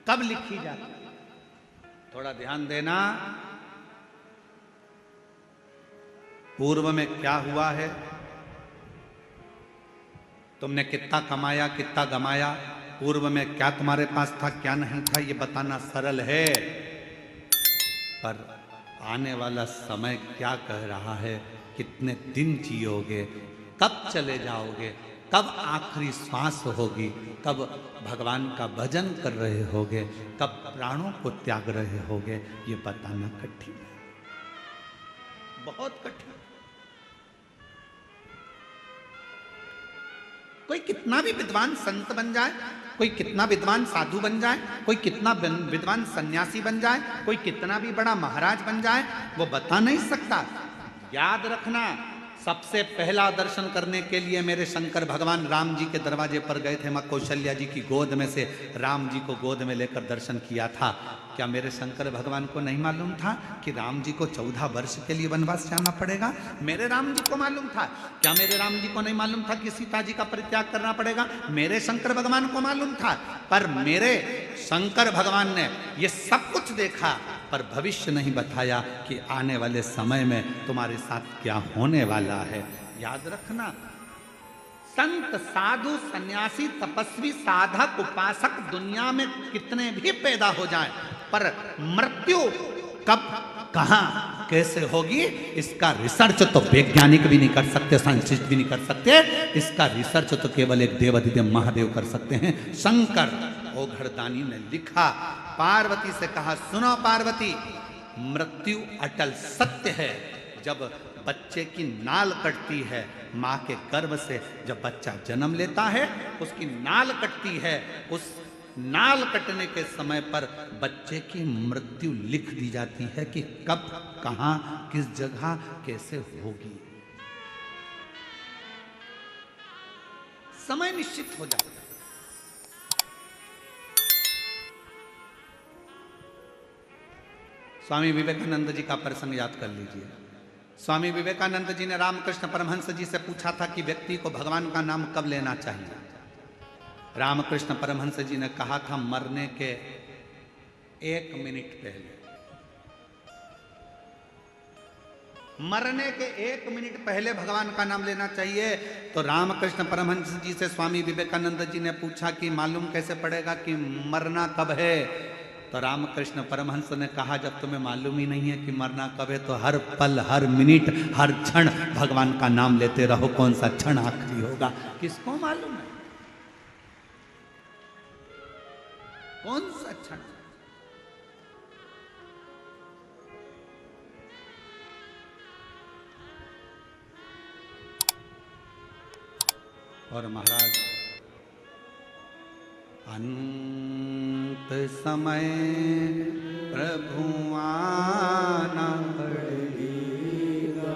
कब लिखी जाती है? थोड़ा ध्यान देना। पूर्व में क्या हुआ है, तुमने कितना कमाया, कितना गमाया, पूर्व में क्या तुम्हारे पास था, क्या नहीं था, ये बताना सरल है। पर आने वाला समय क्या कह रहा है, कितने दिन जियोगे, कब चले जाओगे, कब आखिरी श्वास होगी, कब भगवान का भजन कर रहे होगे, कब प्राणों को त्याग रहे होगे, ये बताना कठिन है, बहुत कठिन। कोई कितना भी विद्वान संत बन जाए, कोई कितना विद्वान साधु बन जाए, कोई कितना विद्वान सन्यासी बन जाए, कोई कितना भी बड़ा महाराज बन जाए, वो बता नहीं सकता। याद रखना, सबसे पहला दर्शन करने के लिए मेरे शंकर भगवान राम जी के दरवाजे पर गए थे। मां कौशल्या जी की गोद में से राम जी को गोद में लेकर दर्शन किया था। क्या मेरे शंकर भगवान को नहीं मालूम था कि राम जी को 14 वर्ष के लिए वनवास जाना पड़ेगा? मेरे राम जी को मालूम था। क्या मेरे राम जी को नहीं मालूम था कि सीता जी का परित्याग करना पड़ेगा? मेरे शंकर भगवान को मालूम था। पर मेरे शंकर भगवान ने ये सब कुछ देखा, पर भविष्य नहीं बताया कि आने वाले समय में तुम्हारे साथ क्या होने वाला है। याद रखना, संत साधु सन्यासी तपस्वी साधक उपासक दुनिया में कितने भी पैदा हो जाएं, पर मृत्यु कब कहां कैसे होगी इसका रिसर्च तो वैज्ञानिक भी नहीं कर सकते, साइंटिस्ट भी नहीं कर सकते। इसका रिसर्च तो केवल एक देवाधिदेव महादेव कर सकते हैं। शंकर ओघड़दानी ने लिखा, पार्वती से कहा, सुनो पार्वती, मृत्यु अटल सत्य है। जब बच्चे की नाल कटती है, माँ के गर्भ से जब बच्चा जन्म लेता है, उसकी नाल कटती है, उस नाल कटने के समय पर बच्चे की मृत्यु लिख दी जाती है कि कब कहां किस जगह कैसे होगी। समय निश्चित हो जाता है। स्वामी विवेकानंद जी का प्रसंग याद कर लीजिए। स्वामी विवेकानंद जी ने रामकृष्ण परमहंस जी से पूछा था कि व्यक्ति को भगवान का नाम कब लेना चाहिए। रामकृष्ण परमहंस जी ने कहा था, मरने के 1 मिनट पहले। मरने के 1 मिनट पहले भगवान का नाम लेना चाहिए। तो रामकृष्ण परमहंस जी से स्वामी विवेकानंद जी ने पूछा कि मालूम कैसे पड़ेगा कि मरना कब है। तो रामकृष्ण परमहंस ने कहा, जब तुम्हें मालूम ही नहीं है कि मरना कब है, तो हर पल, हर मिनट, हर क्षण भगवान का नाम लेते रहो। कौन सा क्षण आखिरी होगा किसको मालूम है? कौन सा क्षण? और महाराज, अंत समय प्रभु आना पड़ेगा,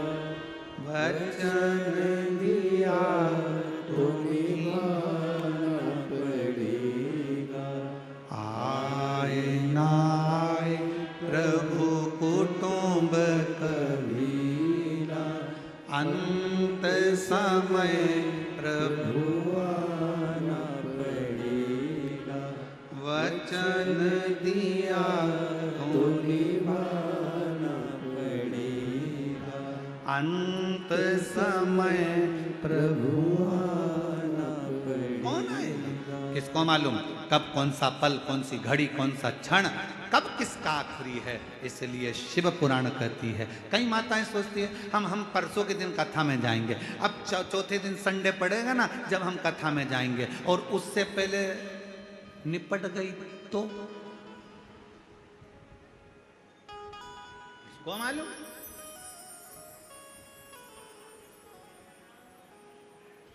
वचन दिया तो निभाना पड़ेगा। आए ना आए प्रभु कुटुंब कबीरा, अंत समय प्रभु आना पड़ेगा, वचन दिया तो निभाना पड़ेगा। अंत समय प्रभु आना पड़ेगा। कौन आएगा किसको मालूम? कब कौन सा पल, कौन सी घड़ी, कौन सा क्षण, कब किसका आखिरी है। इसलिए शिव पुराण कहती है। कई माताएं सोचती है हम परसों के दिन कथा में जाएंगे। अब चौथे दिन संडे पड़ेगा ना, जब हम कथा में जाएंगे, और उससे पहले निपट गई तो इसको मालूम।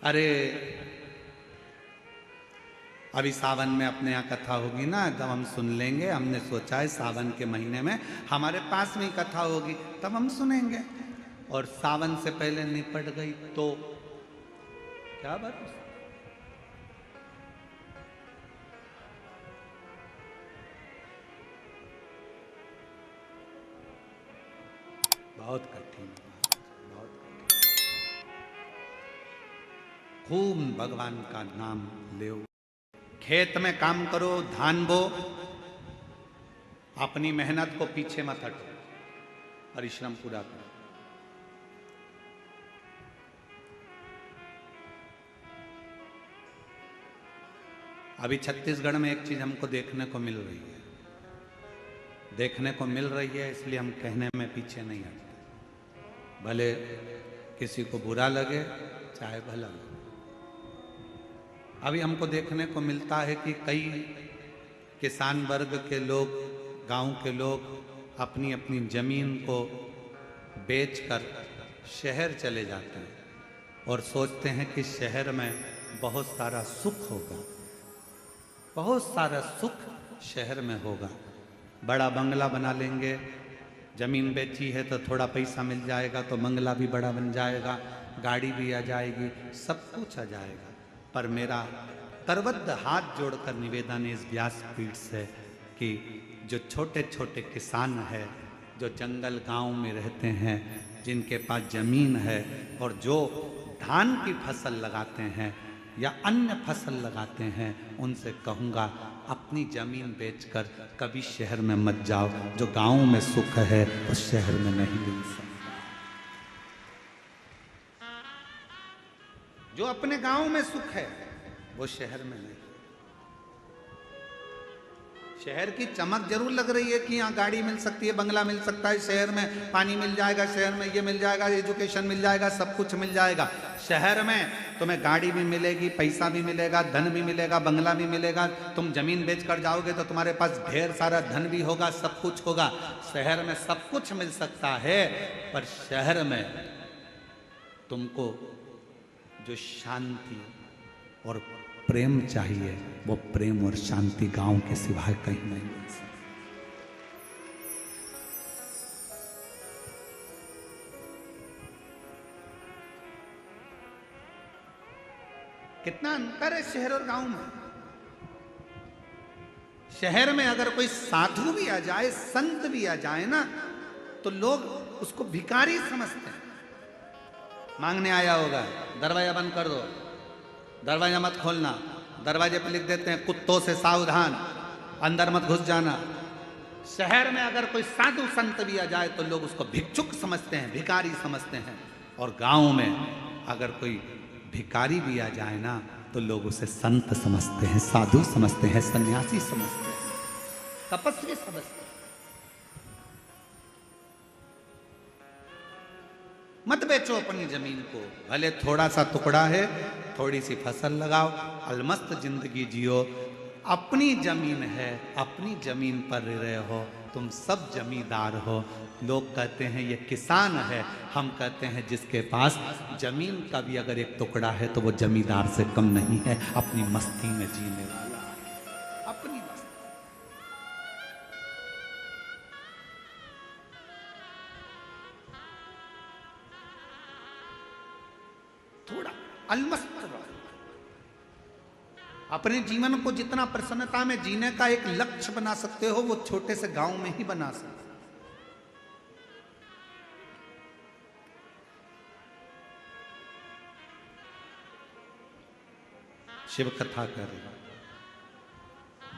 अरे अभी सावन में अपने यहाँ कथा होगी ना, तब हम सुन लेंगे। हमने सोचा है सावन के महीने में हमारे पास में ही कथा होगी, तब हम सुनेंगे। और सावन से पहले निपट गई तो क्या बात? बहुत कठिन, बहुत कठिन। खूब भगवान का नाम ले। खेत में काम करो, धान बो, अपनी मेहनत को पीछे मत हटो, परिश्रम पूरा करो। अभी छत्तीसगढ़ में एक चीज हमको देखने को मिल रही है, इसलिए हम कहने में पीछे नहीं हटते, भले किसी को बुरा लगे चाहे भला लगे। अभी हमको देखने को मिलता है कि कई किसान वर्ग के लोग, गांव के लोग अपनी अपनी जमीन को बेचकर शहर चले जाते हैं और सोचते हैं कि शहर में बहुत सारा सुख होगा, बहुत सारा सुख शहर में होगा। बड़ा बंगला बना लेंगे, जमीन बेची है तो थोड़ा पैसा मिल जाएगा तो बंगला भी बड़ा बन जाएगा, गाड़ी भी आ जाएगी, सब कुछ आ जाएगा। पर मेरा करबद्ध हाथ जोड़कर निवेदन है इस व्यासपीठ से कि जो छोटे छोटे किसान हैं, जो जंगल गांव में रहते हैं, जिनके पास ज़मीन है और जो धान की फसल लगाते हैं या अन्य फसल लगाते हैं, उनसे कहूँगा अपनी ज़मीन बेचकर कभी शहर में मत जाओ। जो गांव में सुख है वो शहर में नहीं मिल सकता। जो अपने गांव में सुख है वो शहर में नहीं। शहर की चमक जरूर लग रही है कि यहाँ गाड़ी मिल सकती है, बंगला मिल सकता है, शहर में पानी मिल जाएगा, शहर में ये मिल जाएगा, एजुकेशन मिल जाएगा, सब कुछ मिल जाएगा। शहर में तुम्हें गाड़ी भी मिलेगी, पैसा भी मिलेगा, धन भी मिलेगा, बंगला भी मिलेगा। तुम जमीन बेच कर जाओगे तो तुम्हारे पास ढेर सारा धन भी होगा, सब कुछ होगा। शहर में सब कुछ मिल सकता है, पर शहर में तुमको जो शांति और प्रेम चाहिए वो प्रेम और शांति गांव के सिवाय कहीं नहीं मिल सकती। कितना अंतर है शहर और गांव में। शहर में अगर कोई साधु भी आ जाए, संत भी आ जाए ना, तो लोग उसको भिखारी समझते हैं। मांगने आया होगा, दरवाजा बंद कर दो, दरवाजा मत खोलना, दरवाजे पर लिख देते हैं कुत्तों से सावधान, अंदर मत घुस जाना। शहर में अगर कोई साधु संत भी आ जाए तो लोग उसको भिक्षुक समझते हैं, भिखारी समझते हैं। और गांव में अगर कोई भिखारी भी आ जाए ना तो लोग उसे संत समझते हैं, साधु समझते हैं, सन्यासी समझते हैं, तपस्वी समझते हैं। मत बेचो अपनी जमीन को, भले थोड़ा सा टुकड़ा है, थोड़ी सी फसल लगाओ, अलमस्त जिंदगी जियो। अपनी जमीन है, अपनी जमीन पर रहे हो, तुम सब जमींदार हो। लोग कहते हैं ये किसान है, हम कहते हैं जिसके पास जमीन का भी अगर एक टुकड़ा है तो वो जमींदार से कम नहीं है, अपनी मस्ती में जीने वाला है, अपनी मस्ती। थोड़ा अलमस्त रहो। अपने जीवन को जितना प्रसन्नता में जीने का एक लक्ष्य बना सकते हो वो छोटे से गांव में ही बना सकते हो। शिव कथा करे,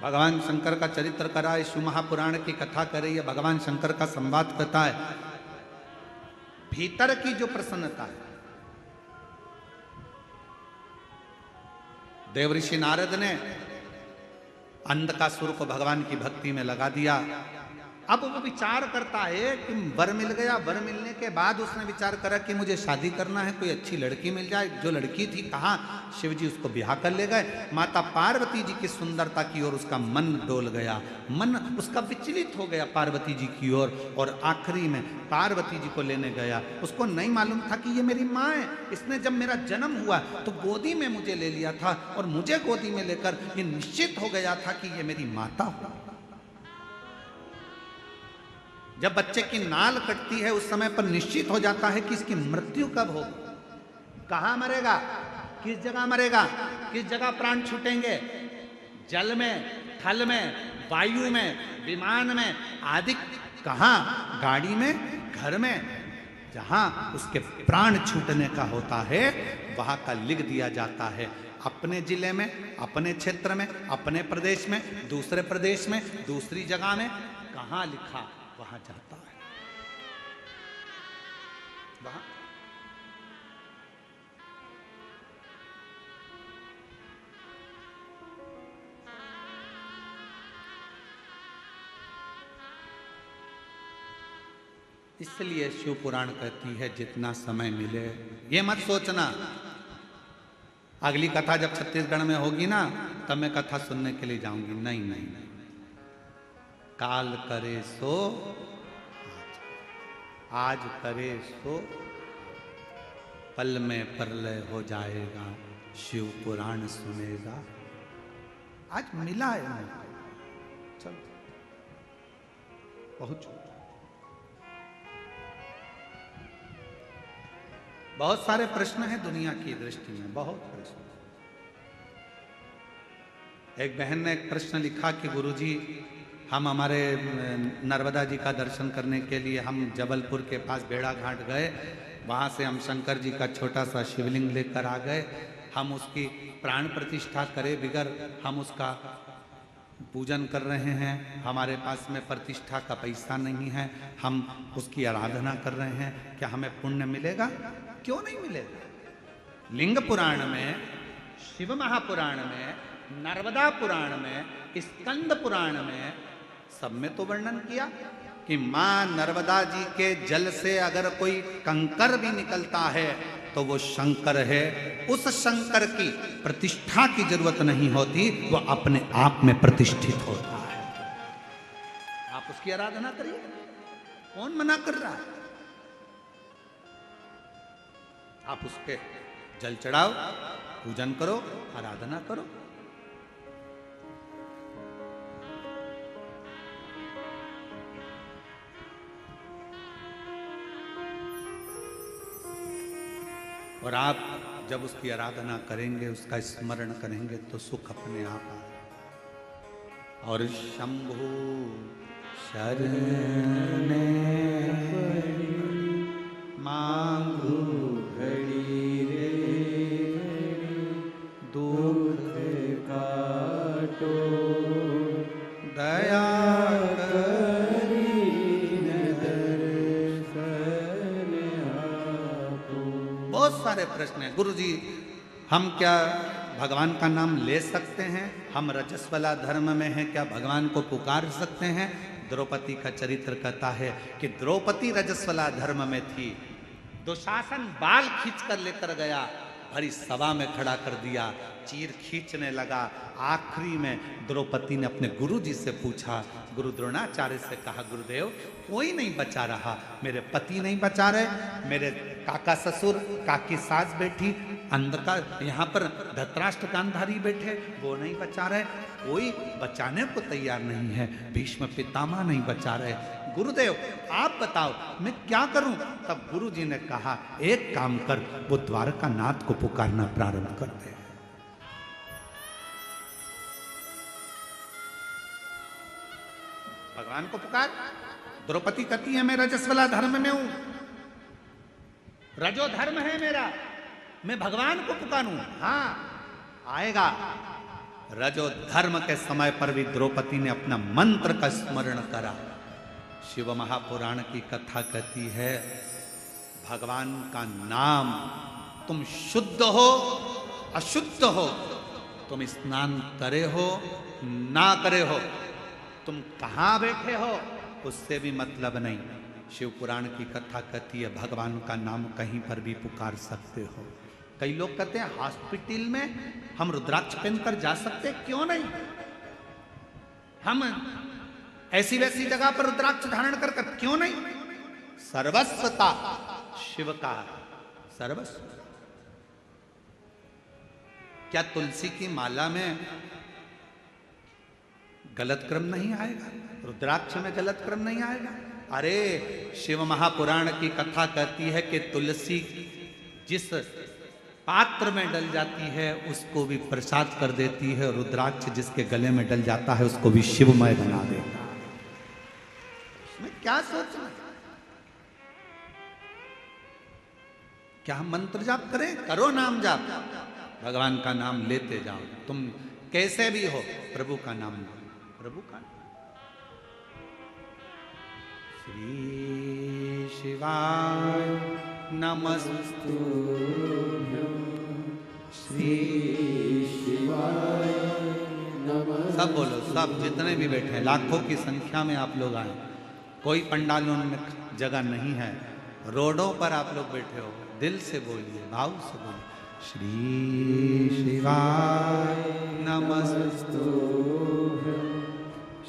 भगवान शंकर का चरित्र कराए, शिव महापुराण की कथा करे, या भगवान शंकर का संवाद करता है। भीतर की जो प्रसन्नता है, देवऋषि नारद ने अंधकासुर को भगवान की भक्ति में लगा दिया। अब वो विचार करता है कि वर मिल गया, वर मिलने के बाद उसने विचार करा कि मुझे शादी करना है, कोई अच्छी लड़की मिल जाए। जो लड़की थी कहाँ, शिव जी उसको ब्याह कर ले गए। माता पार्वती जी की सुंदरता की ओर उसका मन डोल गया, मन उसका विचलित हो गया पार्वती जी की ओर, और आखिरी में पार्वती जी को लेने गया। उसको नहीं मालूम था कि ये मेरी माँ है, इसने जब मेरा जन्म हुआ तो गोदी में मुझे ले लिया था, और मुझे गोदी में लेकर ये निश्चित हो गया था कि ये मेरी माता हो। जब बच्चे की नाल कटती है उस समय पर निश्चित हो जाता है कि इसकी मृत्यु कब हो, कहाँ मरेगा, किस जगह मरेगा, किस जगह प्राण छूटेंगे, जल में, थल में, वायु में, विमान में आदि, कहाँ, गाड़ी में, घर में, जहां उसके प्राण छूटने का होता है वहां का लिख दिया जाता है। अपने जिले में, अपने क्षेत्र में, अपने प्रदेश में, दूसरे प्रदेश में, दूसरी जगह में, कहाँ लिखा वहां जाता है। वहां इसलिए शिव पुराण कहती है जितना समय मिले, ये मत सोचना अगली कथा जब छत्तीसगढ़ में होगी ना तब मैं कथा सुनने के लिए जाऊंगी। नहीं नहीं नहीं, काल करे सो आज करे सो पल में प्रलय हो जाएगा, शिव पुराण सुनेगा। आज मिला है मैं, चल पहुंचो। बहुत सारे प्रश्न हैं दुनिया की दृष्टि में, बहुत प्रश्न। एक बहन ने एक प्रश्न लिखा कि गुरुजी हम हमारे नर्मदा जी का दर्शन करने के लिए हम जबलपुर के पास बेड़ा घाट गए, वहाँ से हम शंकर जी का छोटा सा शिवलिंग लेकर आ गए, हम उसकी प्राण प्रतिष्ठा करे बिगर हम उसका पूजन कर रहे हैं, हमारे पास में प्रतिष्ठा का पैसा नहीं है, हम उसकी आराधना कर रहे हैं, क्या हमें पुण्य मिलेगा? क्यों नहीं मिलेगा? लिंग पुराण में, शिव महापुराण में, नर्मदा पुराण में, स्कंद पुराण में, सब में तो वर्णन किया कि मां नर्मदा जी के जल से अगर कोई कंकर भी निकलता है तो वो शंकर है। उस शंकर की प्रतिष्ठा की जरूरत नहीं होती, वो अपने आप में प्रतिष्ठित होता है। आप उसकी आराधना करिए, कौन मना कर रहा है? आप उसके जल चढ़ाओ, पूजन करो, आराधना करो। और आप जब उसकी आराधना करेंगे, उसका स्मरण करेंगे तो सुख अपने आप आए। और शंभु शरण मांगू घड़ी रे दुख काटो, दया करी दर्शन आपो। बहुत सारे प्रश्न हैं। गुरु जी, हम क्या भगवान का नाम ले सकते हैं? हम रजस्वला धर्म में हैं, क्या भगवान को पुकार सकते हैं? द्रौपदी का चरित्र कहता है कि द्रौपदी रजस्वला धर्म में थी। दुशासन बाल खींच कर लेकर गया, भरी सभा में खड़ा कर दिया, चीर खींचने लगा। आखिरी में द्रौपदी ने अपने गुरु जी से पूछा, गुरु द्रोणाचार्य से कहा, गुरुदेव कोई नहीं बचा रहा, मेरे पति नहीं बचा रहे, मेरे काका ससुर, काकी सास बैठी, अंधकार यहाँ पर धृतराष्ट्र गांधारी बैठे, वो नहीं बचा रहे, कोई बचाने को तैयार नहीं है, भीष्म पितामह नहीं बचा रहे, गुरुदेव आप बताओ मैं क्या करूं? तब गुरु जी ने कहा, एक काम कर, वो द्वारका नाथ को पुकारना प्रारंभ कर दे। भगवान को पुकार। द्रौपदी कहती है मैं रजस्वला धर्म में हूं, रजो धर्म है मेरा, मैं भगवान को पुकारूं। हाँ आएगा। रजो धर्म के समय पर भी द्रौपदी ने अपना मंत्र का स्मरण करा। शिव महापुराण की कथा कहती है, भगवान का नाम, तुम शुद्ध हो अशुद्ध हो, तुम स्नान करे हो ना करे हो, तुम कहां बैठे हो उससे भी मतलब नहीं। शिव पुराण की कथा कहती है भगवान का नाम कहीं पर भी पुकार सकते हो। कई लोग कहते हैं हॉस्पिटल में हम रुद्राक्ष पहनकर जा सकते, क्यों नहीं? हम ऐसी वैसी जगह पर रुद्राक्ष धारण कर क्यों नहीं? सर्वस्वता शिव का सर्वस्व। क्या तुलसी की माला में गलत क्रम नहीं आएगा? रुद्राक्ष में गलत क्रम नहीं आएगा? अरे शिव महापुराण की कथा कहती है कि तुलसी जिस पात्र में डल जाती है उसको भी प्रसाद कर देती है, रुद्राक्ष जिसके गले में डल जाता है उसको भी शिवमय बना देता है। इसमें क्या सोचना? क्या हम मंत्र जाप करें? करो नाम जाप, भगवान का नाम लेते जाओ, तुम कैसे भी हो प्रभु का नाम लो, प्रभु का। श्री शिवाय नमस्तु, श्री शिवाय नमस्तु। सब बोलो, सब जितने भी बैठे हैं, लाखों की संख्या में आप लोग आए, कोई पंडालों में जगह नहीं है, रोडों पर आप लोग बैठे हो, दिल से बोलिए, भाव से बोलिए, श्री शिवाय नमस्तु,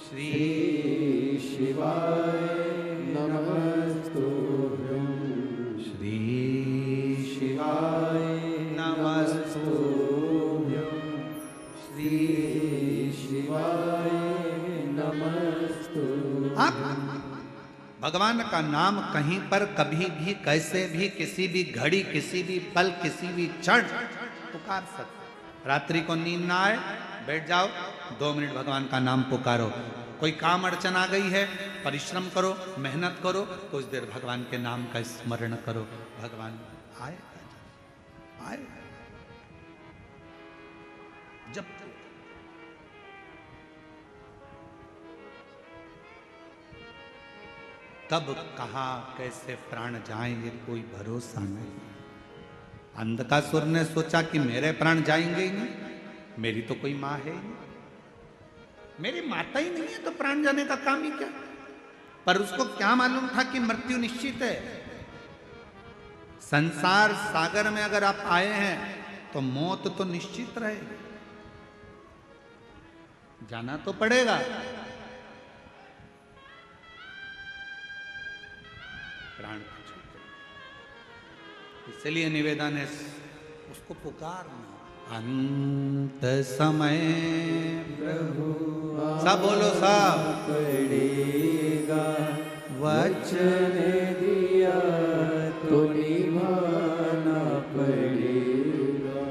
श्री शिवाय नमस्तु, श्री शिवाय नमस्तु, श्री शिवाय नमस्तु। आप भगवान का नाम कहीं पर कभी भी कैसे भी किसी भी घड़ी किसी भी पल किसी भी क्षण पुकार सकते। रात्रि को नींद ना आए, बैठ जाओ 2 मिनट भगवान का नाम पुकारो। कोई काम अड़चन आ गई है, परिश्रम करो, मेहनत करो, कुछ देर भगवान के नाम का स्मरण करो, भगवान आए आए। जब तब कहाँ कैसे प्राण जाएं ये कोई भरोसा नहीं। अंधकासुर ने सोचा कि मेरे प्राण जाएंगे ही नहीं, मेरी तो कोई माँ है ही नहीं, मेरी माता ही नहीं है तो प्राण जाने का काम ही क्या। पर उसको क्या मालूम था कि मृत्यु निश्चित है। संसार सागर में अगर आप आए हैं तो मौत तो निश्चित रहेगी, जाना तो पड़ेगा। प्राण इसलिए निवेदन है उसको पुकारना। अंत समय प्रभु सब बोलो सब पड़ेगा, वचन दिया तो निभाना पड़ेगा।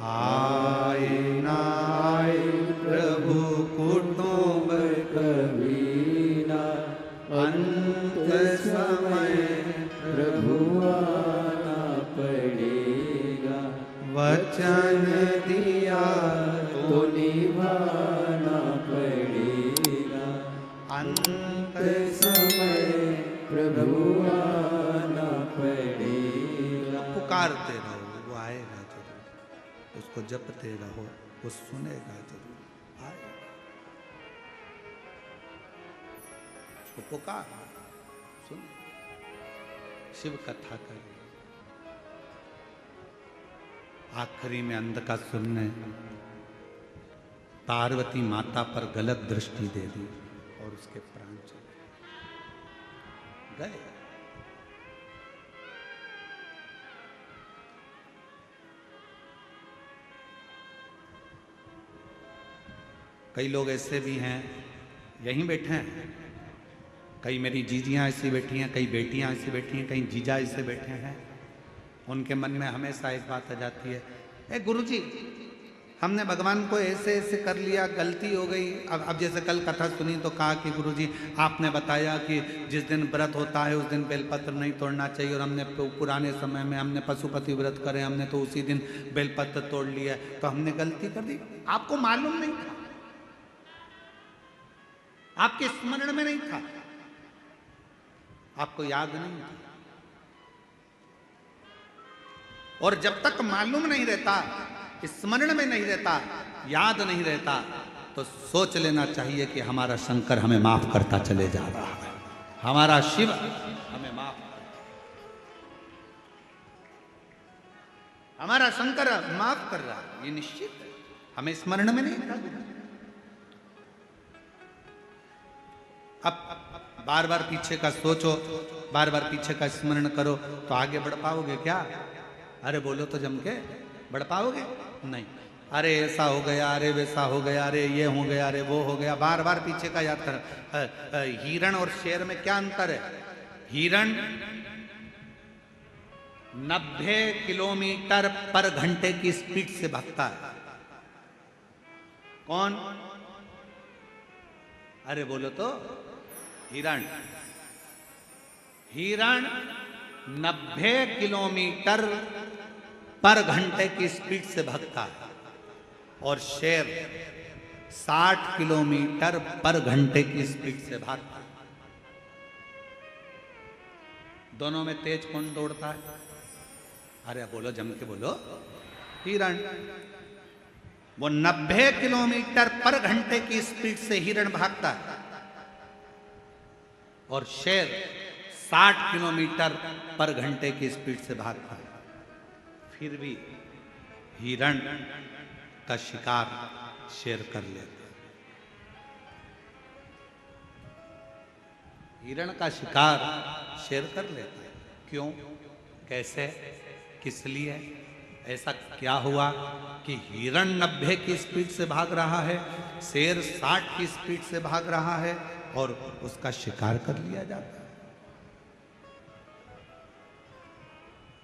आए ना आए प्रभु कुटुंब कभी ना, अंत समय प्रभु आना पड़ेगा। वचन दिया तो निभाना पड़ेगा। अंत समय प्रभु आना पड़ेगा। पुकारते रहो, वो आएगा जरूर, उसको जपते रहो, वो सुनेगा जरूर, आएगा। उसको पुकार, सुन, शिव कथा करें। आखिरी में अंधकासुर ने पार्वती माता पर गलत दृष्टि दे दी और उसके प्राण चले गए। कई लोग ऐसे भी हैं, यहीं बैठे हैं, कई मेरी जीजियां ऐसी बैठी हैं, कई बेटियां ऐसी बैठी हैं, कई जीजा ऐसे बैठे हैं। उनके मन में हमेशा एक बात आ जाती है, ए गुरुजी हमने भगवान को ऐसे ऐसे कर लिया, गलती हो गई। अब जैसे कल कथा सुनी तो कहा कि गुरुजी आपने बताया कि जिस दिन व्रत होता है उस दिन बेलपत्र नहीं तोड़ना चाहिए, और हमने पुराने समय में हमने पशुपति व्रत करे, हमने तो उसी दिन बेलपत्र तोड़ लिया, तो हमने गलती कर दी। आपको मालूम नहीं था, आपके स्मरण में नहीं था, आपको याद नहीं था। और जब तक मालूम नहीं रहता, स्मरण में नहीं रहता, याद नहीं रहता, तो सोच लेना चाहिए कि हमारा शंकर हमें माफ करता चले जा रहा है, हमारा शिव हमें माफ, हमारा शंकर माफ कर रहा है, ये निश्चित है। हमें स्मरण में नहीं था। अब बार बार पीछे का सोचो, बार बार पीछे का स्मरण करो तो आगे बढ़ पाओगे क्या? अरे बोलो तो जम के, बढ़ पाओगे? नहीं। अरे ऐसा हो गया, अरे वैसा हो गया, अरे ये हो गया, अरे वो हो गया, बार बार पीछे का याद कर। हिरण और शेर में क्या अंतर है? हिरण 90 किलोमीटर पर घंटे की स्पीड से भागता है। कौन? अरे बोलो तो, हिरण। हिरण 90 किलोमीटर पर घंटे की स्पीड से भागता है और शेर 60 किलोमीटर पर घंटे की स्पीड से भागता है। दोनों में तेज कौन दौड़ता है? अरे बोलो, जम के बोलो। हिरण। वो 90 किलोमीटर पर घंटे की स्पीड से हिरण भागता है और शेर 60 किलोमीटर पर घंटे की स्पीड से भागता है। फिर भी हिरण का शिकार शेर कर लेता है। हिरण का शिकार शेर कर लेता है। क्यों? कैसे? किस लिए? ऐसा क्या हुआ कि हिरण 90 की स्पीड से भाग रहा है, शेर 60 की स्पीड से भाग रहा है और उसका शिकार कर लिया जाता है?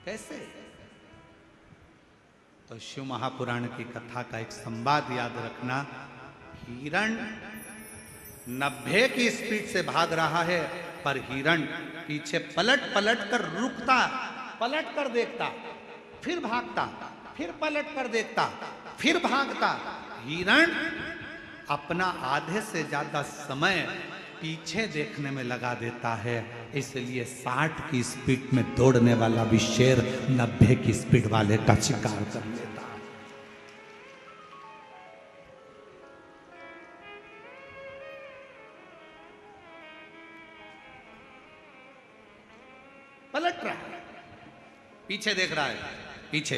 कैसे? तो शिव महापुराण की कथा का एक संवाद याद रखना। हिरण 90 की स्पीड से भाग रहा है, पर हिरण पीछे पलट पलट कर रुकता, पलट कर देखता, फिर भागता, फिर पलट कर देखता, फिर भागता। हिरण अपना आधे से ज्यादा समय पीछे देखने में लगा देता है, इसलिए 60 की स्पीड में दौड़ने वाला भी शेर 90 की स्पीड वाले का शिकार कर लेता है। पलट रहा है, पीछे देख रहा है, पीछे,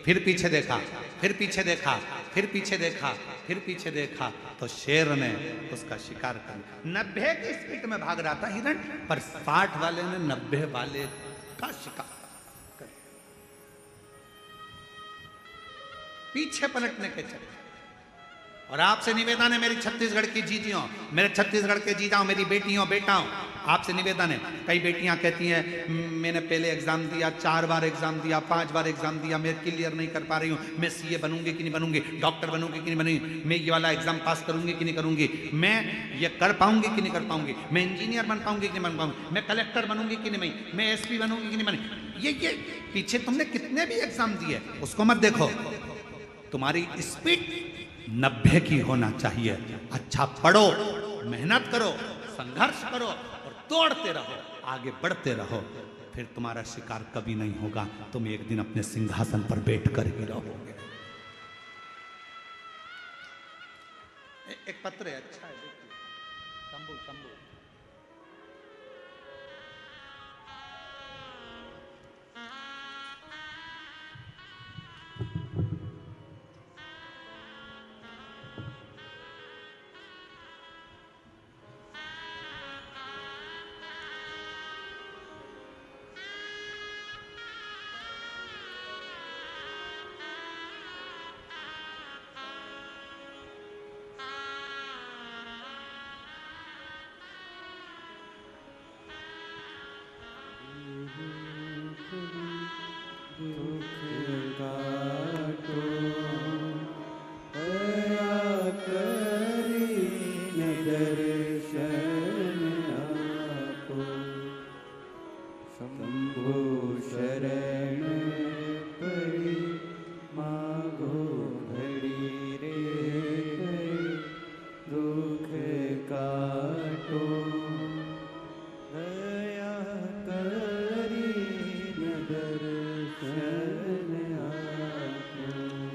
फिर पीछे देखा, फिर पीछे देखा, फिर पीछे देखा, फिर पीछे देखा, तो शेर ने उसका शिकार कर लिया। 90 की स्पीड में भाग रहा था हिरण, पर 60 वाले ने 90 वाले का शिकार कर लिया। पीछे पलटने के चलते। और आपसे निवेदन है मेरी छत्तीसगढ़ की जीजियों, मेरे छत्तीसगढ़ के जीजाओं, मेरी बेटियों बेटाओं, आपसे निवेदन है। कई बेटियां कहती हैं मैंने पहले एग्जाम दिया, 4 बार एग्जाम दिया, 5 बार एग्जाम दिया, मैं क्लियर नहीं कर पा रही हूँ, मैं सीए बनूंगी कि नहीं बनूंगी, डॉक्टर बनूंगी कि नहीं बनूंगी, मैं ये वाला एग्जाम पास करूंगी कि नहीं करूंगी, मैं ये कर पाऊंगी कि नहीं कर पाऊंगी, मैं इंजीनियर बन पाऊंगी कि नहीं बन पाऊंगी, मैं कलेक्टर बनूंगी कि नहीं, मैं एसपी बनूंगी कि नहीं बनूंगी। ये पीछे तुमने कितने भी एग्जाम दिए उसको मत देखो, तुम्हारी स्पीड 90 की होना चाहिए। अच्छा पढ़ो, मेहनत करो, संघर्ष करो और दौड़ते रहो, आगे बढ़ते रहो, फिर तुम्हारा शिकार कभी नहीं होगा। तुम एक दिन अपने सिंहासन पर बैठकर ही रहोगे। एक पत्र है, अच्छा है, देखिए, शंभू शंभू।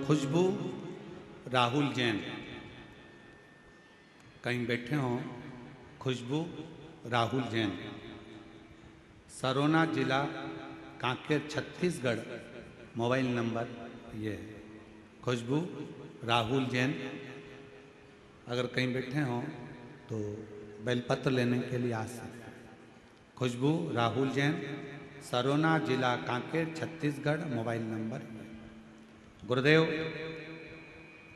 खुशबू राहुल जैन कहीं बैठे हों, खुशबू राहुल जैन, सरोना जिला कांकेर छत्तीसगढ़, मोबाइल नंबर ये है। खुशबू राहुल जैन अगर कहीं बैठे हों तो बेलपत्र लेने के लिए आ सकते हैं। खुशबू राहुल जैन, सरोना जिला कांकेर छत्तीसगढ़, मोबाइल नंबर। गुरुदेव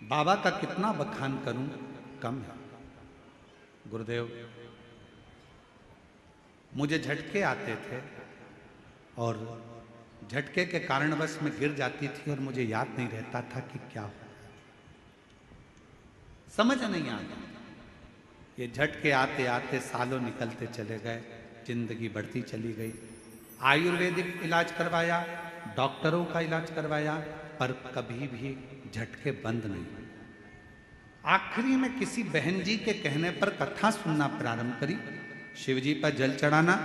बाबा का कितना बखान करूं कम है। गुरुदेव मुझे झटके आते थे और झटके के कारणवश मैं गिर जाती थी और मुझे याद नहीं रहता था कि क्या हो, समझ नहीं आता। ये झटके आते आते सालों निकलते चले गए, जिंदगी बढ़ती चली गई। आयुर्वेदिक इलाज करवाया, डॉक्टरों का इलाज करवाया, पर कभी भी झटके बंद नहीं। आखिरी में किसी बहन जी के कहने पर कथा सुनना प्रारंभ करी। शिव जी पर जल चढ़ाना,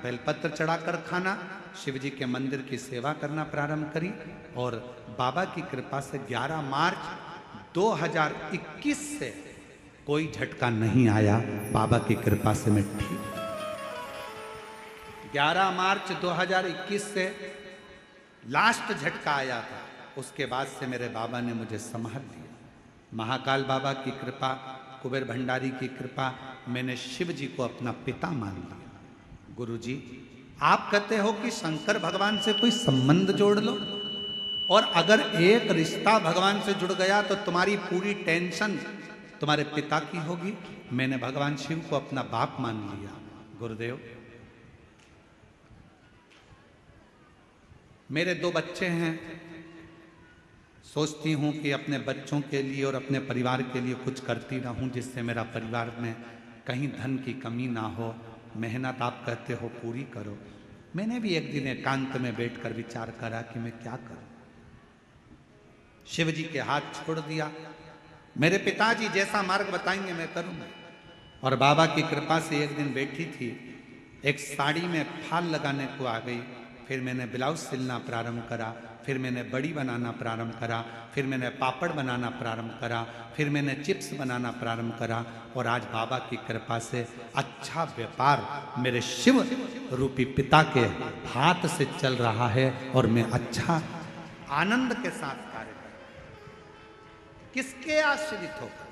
बेलपत्र चढ़ाकर खाना, शिव जी के मंदिर की सेवा करना प्रारंभ करी और बाबा की कृपा से 11 मार्च 2021 से कोई झटका नहीं आया। बाबा की कृपा से मैं ठीक। 11 मार्च 2021 से लास्ट झटका आया था, उसके बाद से मेरे बाबा ने मुझे संभाल लिया। महाकाल बाबा की कृपा, कुबेर भंडारी की कृपा, मैंने शिव जी को अपना पिता मान लिया। गुरु जी आप कहते हो कि शंकर भगवान से कोई संबंध जोड़ लो, और अगर एक रिश्ता भगवान से जुड़ गया तो तुम्हारी पूरी टेंशन तुम्हारे पिता की होगी। मैंने भगवान शिव को अपना बाप मान लिया। गुरुदेव मेरे 2 बच्चे हैं, सोचती हूँ कि अपने बच्चों के लिए और अपने परिवार के लिए कुछ करती रहूँ, जिससे मेरा परिवार में कहीं धन की कमी ना हो। मेहनत आप कहते हो पूरी करो। मैंने भी एक दिन एकांत में बैठकर विचार करा कि मैं क्या करूं। शिव जी के हाथ छोड़ दिया। मेरे पिताजी जैसा मार्ग बताएंगे मैं करूंगा। और बाबा की कृपा से एक दिन बैठी थी, एक साड़ी में फाल लगाने को आ गई, फिर मैंने ब्लाउज सिलना प्रारंभ करा, फिर मैंने बड़ी बनाना प्रारंभ करा, फिर मैंने पापड़ बनाना प्रारंभ करा, फिर मैंने चिप्स बनाना प्रारंभ करा, और आज बाबा की कृपा से अच्छा व्यापार मेरे शिव रूपी पिता के हाथ से चल रहा है, और मैं अच्छा आनंद के साथ कार्य कर रहा हूं। किसके आश्रित होकर?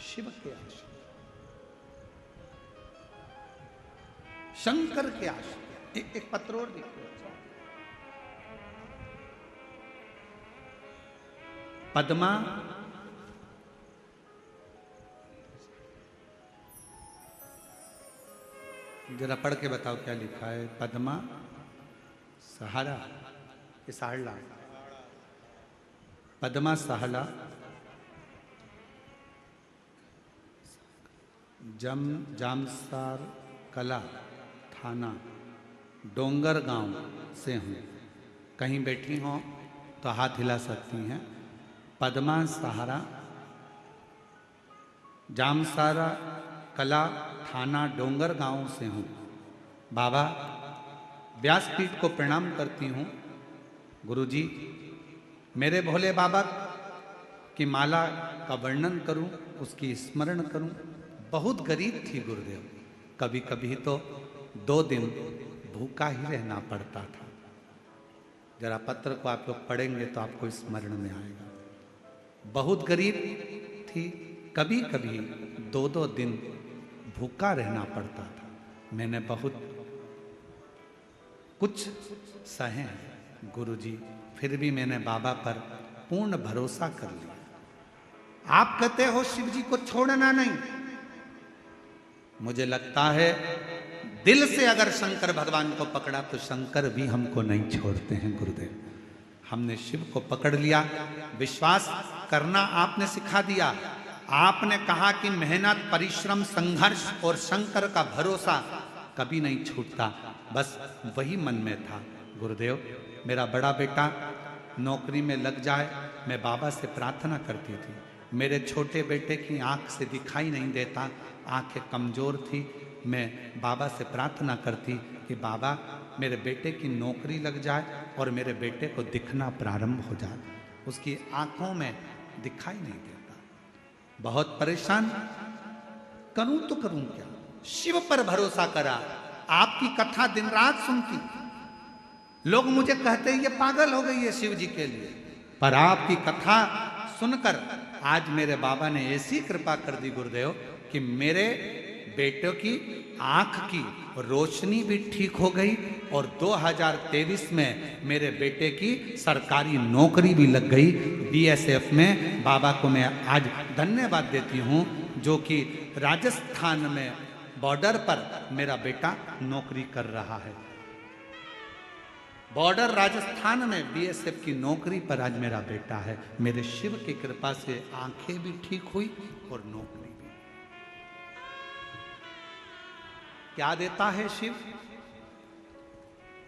शिव के आश्रित, शंकर के आश्रित। एक पत्र और लिखो। पद्मा जरा पढ़ के बताओ क्या लिखा है। पद्मा सहारा, ये सहाड़ा, पद्मा सहारा जामसार कला थाना डोंगर गांव से हूँ। कहीं बैठी हो तो हाथ हिला सकती हैं। पद्मा सहारा जामसारा कला थाना डोंगर गांव से हूँ। बाबा व्यासपीठ को प्रणाम करती हूँ। गुरुजी, मेरे भोले बाबा की माला का वर्णन करूं, उसकी स्मरण करूं। बहुत गरीब थी गुरुदेव, कभी कभी तो 2 दिन भूखा ही रहना पड़ता था। जरा पत्र को आप लोग पढ़ेंगे तो आपको स्मरण में आएगा। बहुत गरीब थी, कभी कभी 2-2 दिन भूखा रहना पड़ता था। मैंने बहुत कुछ सहे हैं गुरुजी, फिर भी मैंने बाबा पर पूर्ण भरोसा कर लिया। आप कहते हो शिव जी को छोड़ना नहीं, मुझे लगता है दिल से अगर शंकर भगवान को पकड़ा तो शंकर भी हमको नहीं छोड़ते हैं गुरुदेव। हमने शिव को पकड़ लिया, विश्वास करना आपने सिखा दिया। आपने कहा कि मेहनत, परिश्रम, संघर्ष और शंकर का भरोसा कभी नहीं छूटता। बस वही मन में था। गुरुदेव, मेरा बड़ा बेटा नौकरी में लग जाए, मैं बाबा से प्रार्थना करती थी। मेरे छोटे बेटे की आंख से दिखाई नहीं देता, आंखें कमज़ोर थी। मैं बाबा से प्रार्थना करती कि बाबा मेरे बेटे की नौकरी लग जाए और मेरे बेटे को दिखना प्रारंभ हो जाए। उसकी आंखों में दिखाई नहीं देता, बहुत परेशान। करूं तो करूं क्या? शिव पर भरोसा करा। आपकी कथा दिन रात सुनती, लोग मुझे कहते ये पागल हो गई है शिव जी के लिए, पर आपकी कथा सुनकर आज मेरे बाबा ने ऐसी कृपा कर दी गुरुदेव कि मेरे बेटों की आंख की रोशनी भी ठीक हो गई, और 2023 में मेरे बेटे की सरकारी नौकरी भी लग गई बीएसएफ में। बाबा को मैं आज धन्यवाद देती हूँ, जो कि राजस्थान में बॉर्डर पर मेरा बेटा नौकरी कर रहा है। बॉर्डर राजस्थान में बीएसएफ की नौकरी पर आज मेरा बेटा है। मेरे शिव की कृपा से आंखें भी ठीक हुई और नौकरी भी। क्या देता है शिव,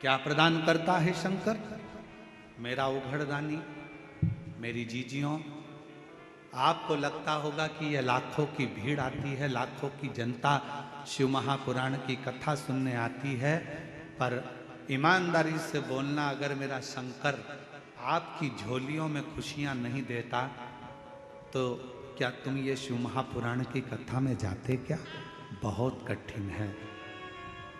क्या प्रदान करता है शंकर? मेरा उघड़दानी, मेरी जीजियों, आपको लगता होगा कि यह लाखों की भीड़ आती है, लाखों की जनता शिव महापुराण की कथा सुनने आती है, पर ईमानदारी से बोलना, अगर मेरा शंकर आपकी झोलियों में खुशियां नहीं देता तो क्या तुम ये शिव महापुराण की कथा में जाते क्या? बहुत कठिन है।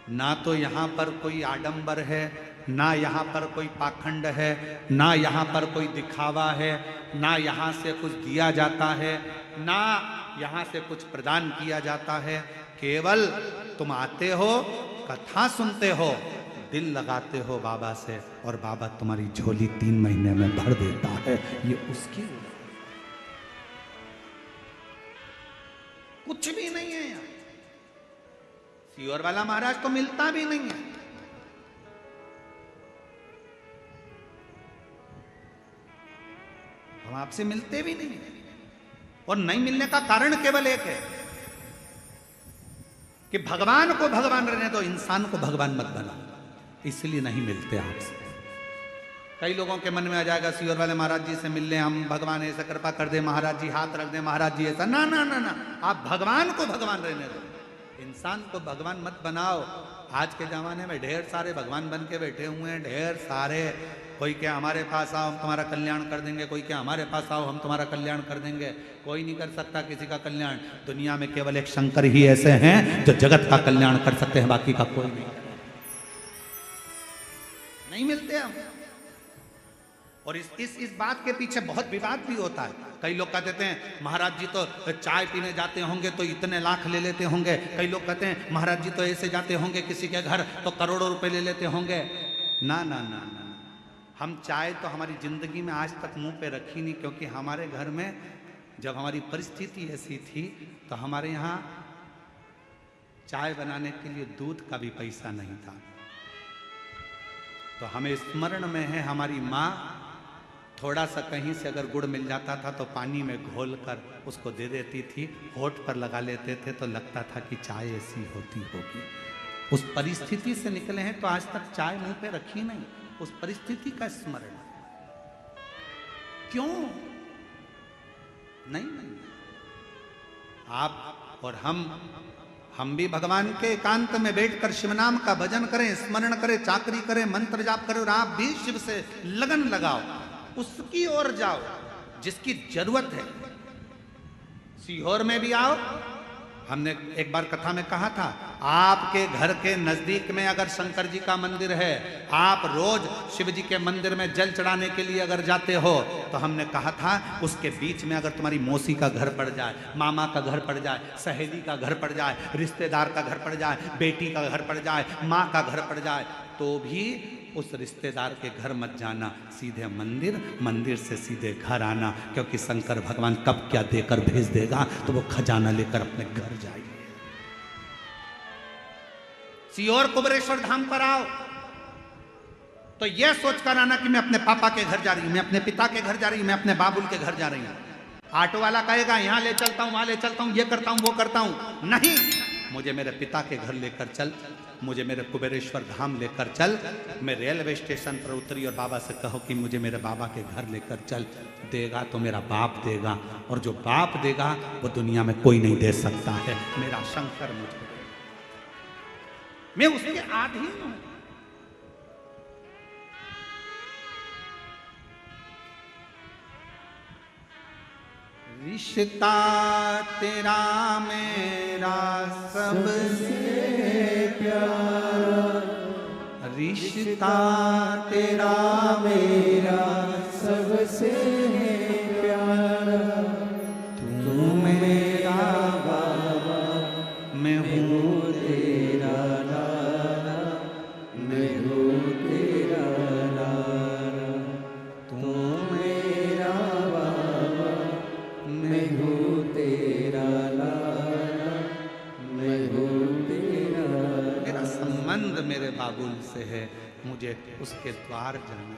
ना तो यहाँ पर कोई आडंबर है, ना यहाँ पर कोई पाखंड है, ना यहाँ पर कोई दिखावा है, ना यहाँ से कुछ दिया जाता है, ना यहाँ से कुछ प्रदान किया जाता है। केवल तुम आते हो, कथा सुनते हो, दिल लगाते हो बाबा से, और बाबा तुम्हारी झोली 3 महीने में भर देता है। ये उसकी कुछ भी नहीं है यार। सीहोर वाला महाराज तो मिलता भी नहीं है। हम आपसे मिलते भी नहीं है, और नहीं मिलने का कारण केवल एक है कि भगवान को भगवान रहने दो, इंसान को भगवान मत बनाओ, इसलिए नहीं मिलते आपसे। कई लोगों के मन में आ जाएगा सीहोर वाले महाराज जी से मिल लें हम, भगवान ऐसा कृपा कर दे, महाराज जी हाथ रख दे, महाराज जी ऐसा। ना ना ना ना, आप भगवान को भगवान रहने दो। इंसान को भगवान मत बनाओ। आज के ज़माने में ढेर सारे भगवान बन के बैठे हुए हैं, ढेर सारे। कोई क्या हमारे पास आओ हम तुम्हारा कल्याण कर देंगे, कोई क्या हमारे पास आओ हम तुम्हारा कल्याण कर देंगे। कोई नहीं कर सकता किसी का कल्याण। दुनिया में केवल एक शंकर ही ऐसे हैं जो जगत का कल्याण कर सकते हैं, बाकी का कोई नहीं मिलते हम। और इस बात के पीछे बहुत विवाद भी होता है। कई लोग कहते हैं महाराज जी तो चाय पीने जाते होंगे तो इतने लाख ले लेते होंगे। कई लोग कहते हैं महाराज जी तो ऐसे जाते होंगे किसी के घर तो करोड़ों रुपए ले लेते होंगे। ना ना ना ना, हम चाय तो हमारी जिंदगी में आज तक मुंह पे रखी नहीं, क्योंकि हमारे घर में जब हमारी परिस्थिति ऐसी थी तो हमारे यहाँ चाय बनाने के लिए दूध का भी पैसा नहीं था। तो हमें स्मरण में है हमारी माँ थोड़ा सा कहीं से अगर गुड़ मिल जाता था तो पानी में घोल कर उसको दे देती थी, होठ पर लगा लेते थे तो लगता था कि चाय ऐसी होती होगी। उस परिस्थिति से निकले हैं तो आज तक चाय मुंह पे रखी नहीं। उस परिस्थिति का स्मरण क्यों नहीं, नहीं। आप और हम भी भगवान के एकांत में बैठकर शिव नाम का भजन करें, स्मरण करें, चाकरी करें, मंत्र जाप करें और आप भी शिव से लगन लगाओ, उसकी ओर जाओ जिसकी जरूरत है। सीहोर में भी आओ। हमने एक बार कथा में कहा था, आपके घर के नजदीक में अगर शंकर जी का मंदिर है, आप रोज शिव जी के मंदिर में जल चढ़ाने के लिए अगर जाते हो, तो हमने कहा था उसके बीच में अगर तुम्हारी मौसी का घर पड़ जाए, मामा का घर पड़ जाए, सहेली का घर पड़ जाए, रिश्तेदार का घर पड़ जाए, बेटी का घर पड़ जाए, माँ का घर पड़ जाए, तो भी उस रिश्तेदार के घर मत जाना, सीधे मंदिर, मंदिर से सीधे घर आना, क्योंकि शंकर भगवान कब क्या देकर भेज देगा तो वो खजाना लेकर अपने घर जाइए। सीहोर कुबेरेश्वर धाम पर आओ तो यह सोचकर आना कि मैं अपने पापा के घर जा रही हूं, मैं अपने पिता के घर जा रही हूं, मैं अपने बाबुल के घर जा रही हूं। ऑटो वाला कहेगा यहां ले चलता हूं, वहां ले चलता हूं, ये करता हूं, वो करता हूं। नहीं, मुझे मेरे पिता के घर लेकर चल, मुझे मेरे कुबेरेश्वर धाम लेकर चल। मैं रेलवे स्टेशन पर उतरी और बाबा से कहो कि मुझे मेरे बाबा के घर लेकर चल। देगा तो मेरा बाप देगा, और जो बाप देगा वो दुनिया में कोई नहीं दे सकता है। मेरा शंकर मुझे, मैं उसके अधीन हूं। रिश्ता तेरा मेरा सबसे प्यारा, रिश्ता तेरा मेरा सबसे प्यारा, तू मेरा बाबा मैं हूँ तेरा लाला, मैं हूँ तेरा लाला, तू मेरा बाबा मैं हूँ तेरा लाला, मैं हूँ तेरा। मेरा संबंध मेरे बाबुल से है, मुझे उसके द्वार जाना।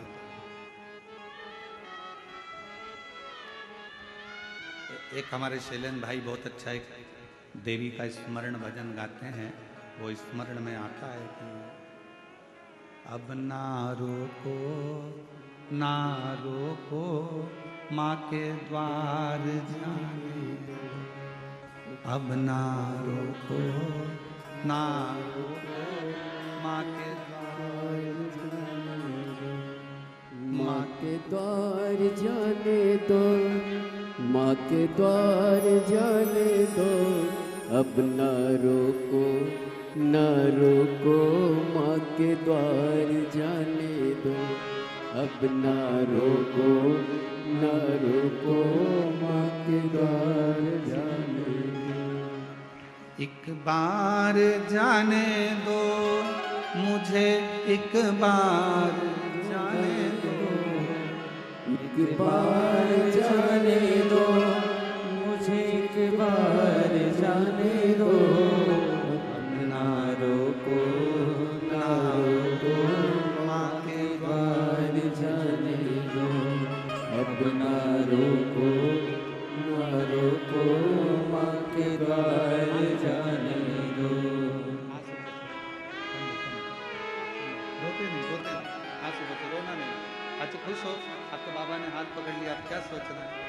एक हमारे शैलेंद्र भाई बहुत अच्छा एक देवी का स्मरण भजन गाते हैं। वो स्मरण में आता है कि अब ना रोको ना रोको माँ के द्वार जाने दो, अब ना रोको ना रोको माँ के द्वार जाने दो, माँ के द्वार जाने दो, माँ के द्वार जाने दो, अब न रोको न रोको माँ के द्वार जाने दो, अब न रोको न रोको माँ के द्वार जाने दो। एक बार जाने दो मुझे, एक बार जाने दो, एक बार जाने दो मुझे, एक बार जाने दो, ना रोको ना रोको माँ के द्वार जाने दो, अब ना रोको न रोको माँ के द्वार जाने दो। रोते नहीं, रोते नहीं, आंसू बचे, रोना नहीं। आज खुश हो, आपके बाबा ने हाथ पकड़ लिया, आप क्या सोच रहे हैं?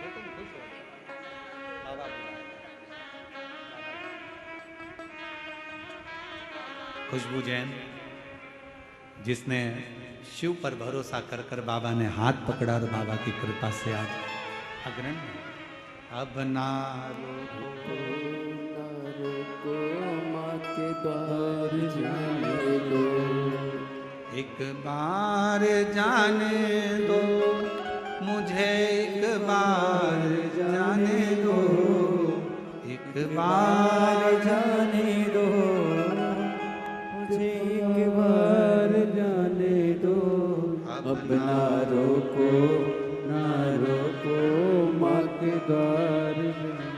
रोते नहीं, खुश हो। खुशबू जैन, जिसने शिव पर भरोसा कर कर बाबा ने हाथ पकड़ा और बाबा की कृपा से आज अग्रणी। अब ना रोको माँ के द्वार जाने दो, एक बार जाने दो मुझे, एक बार जाने दो, एक बार जाने दो मुझे, एक बार जाने दो। अब ना रोको माँ के द्वार जाने,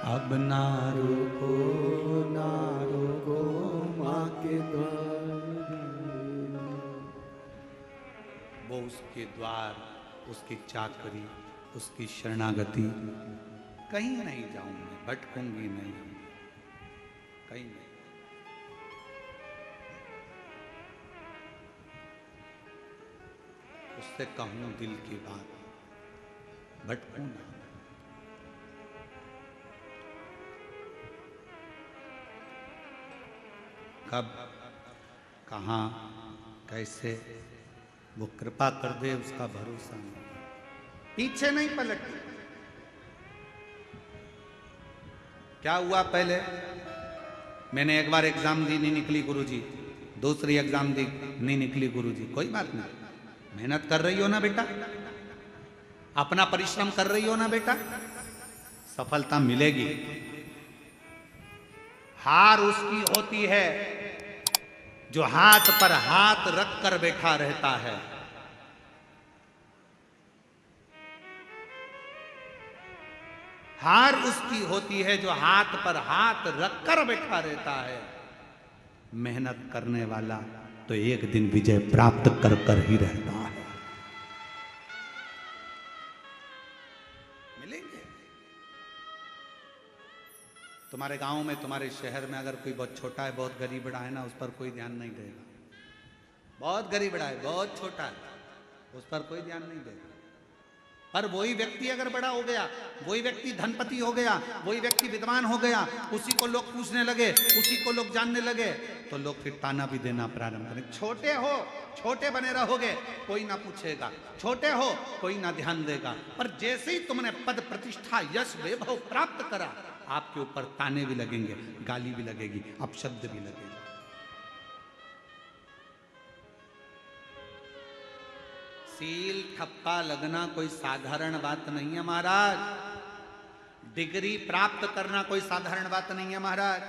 अब ना रुको माँ के द्वार जाने। वो उसके द्वार, उसकी चाकरी, उसकी शरणागति, कहीं नहीं जाऊंगी, भटकूंगी नहीं, कहीं नहीं। उससे कहूं दिल की बात, भटकूं ना। कब, कहाँ, कैसे वो कृपा कर दे, उसका भरोसा नहीं, पीछे नहीं पलटती। क्या हुआ पहले, मैंने एक बार एग्जाम दी, नहीं निकली गुरुजी, दूसरी एग्जाम दी, नहीं निकली गुरुजी, कोई बात नहीं, मेहनत कर रही हो ना बेटा, अपना परिश्रम कर रही हो ना बेटा, सफलता मिलेगी। हार उसकी होती है जो हाथ पर हाथ रख कर बैठा रहता है। हार उसकी होती है जो हाथ पर हाथ रख कर बैठा रहता है। मेहनत करने वाला तो एक दिन विजय प्राप्त कर कर ही रहता है। मिलेंगे तुम्हारे गांव में, तुम्हारे शहर में अगर कोई बहुत छोटा है, बहुत गरीब बड़ा है ना, उस पर कोई ध्यान नहीं देगा। बहुत गरीब बड़ा है, बहुत छोटा है, उस पर कोई ध्यान नहीं देगा। पर वही व्यक्ति अगर बड़ा हो गया, वही व्यक्ति धनपति हो गया, वही व्यक्ति विद्वान हो गया, उसी को लोग पूछने लगे, उसी को लोग जानने लगे, तो लोग फिर ताना भी देना प्रारंभ करें। छोटे हो, छोटे बने रहोगे, कोई ना पूछेगा, छोटे हो कोई ना ध्यान देगा। पर जैसे ही तुमने पद प्रतिष्ठा यश वैभव प्राप्त करा, आपके ऊपर ताने भी लगेंगे, गाली भी लगेगी, अपशब्द भी लगेगा। सील ठप्पा लगना कोई साधारण बात नहीं है महाराज। डिग्री प्राप्त करना कोई साधारण बात नहीं है महाराज।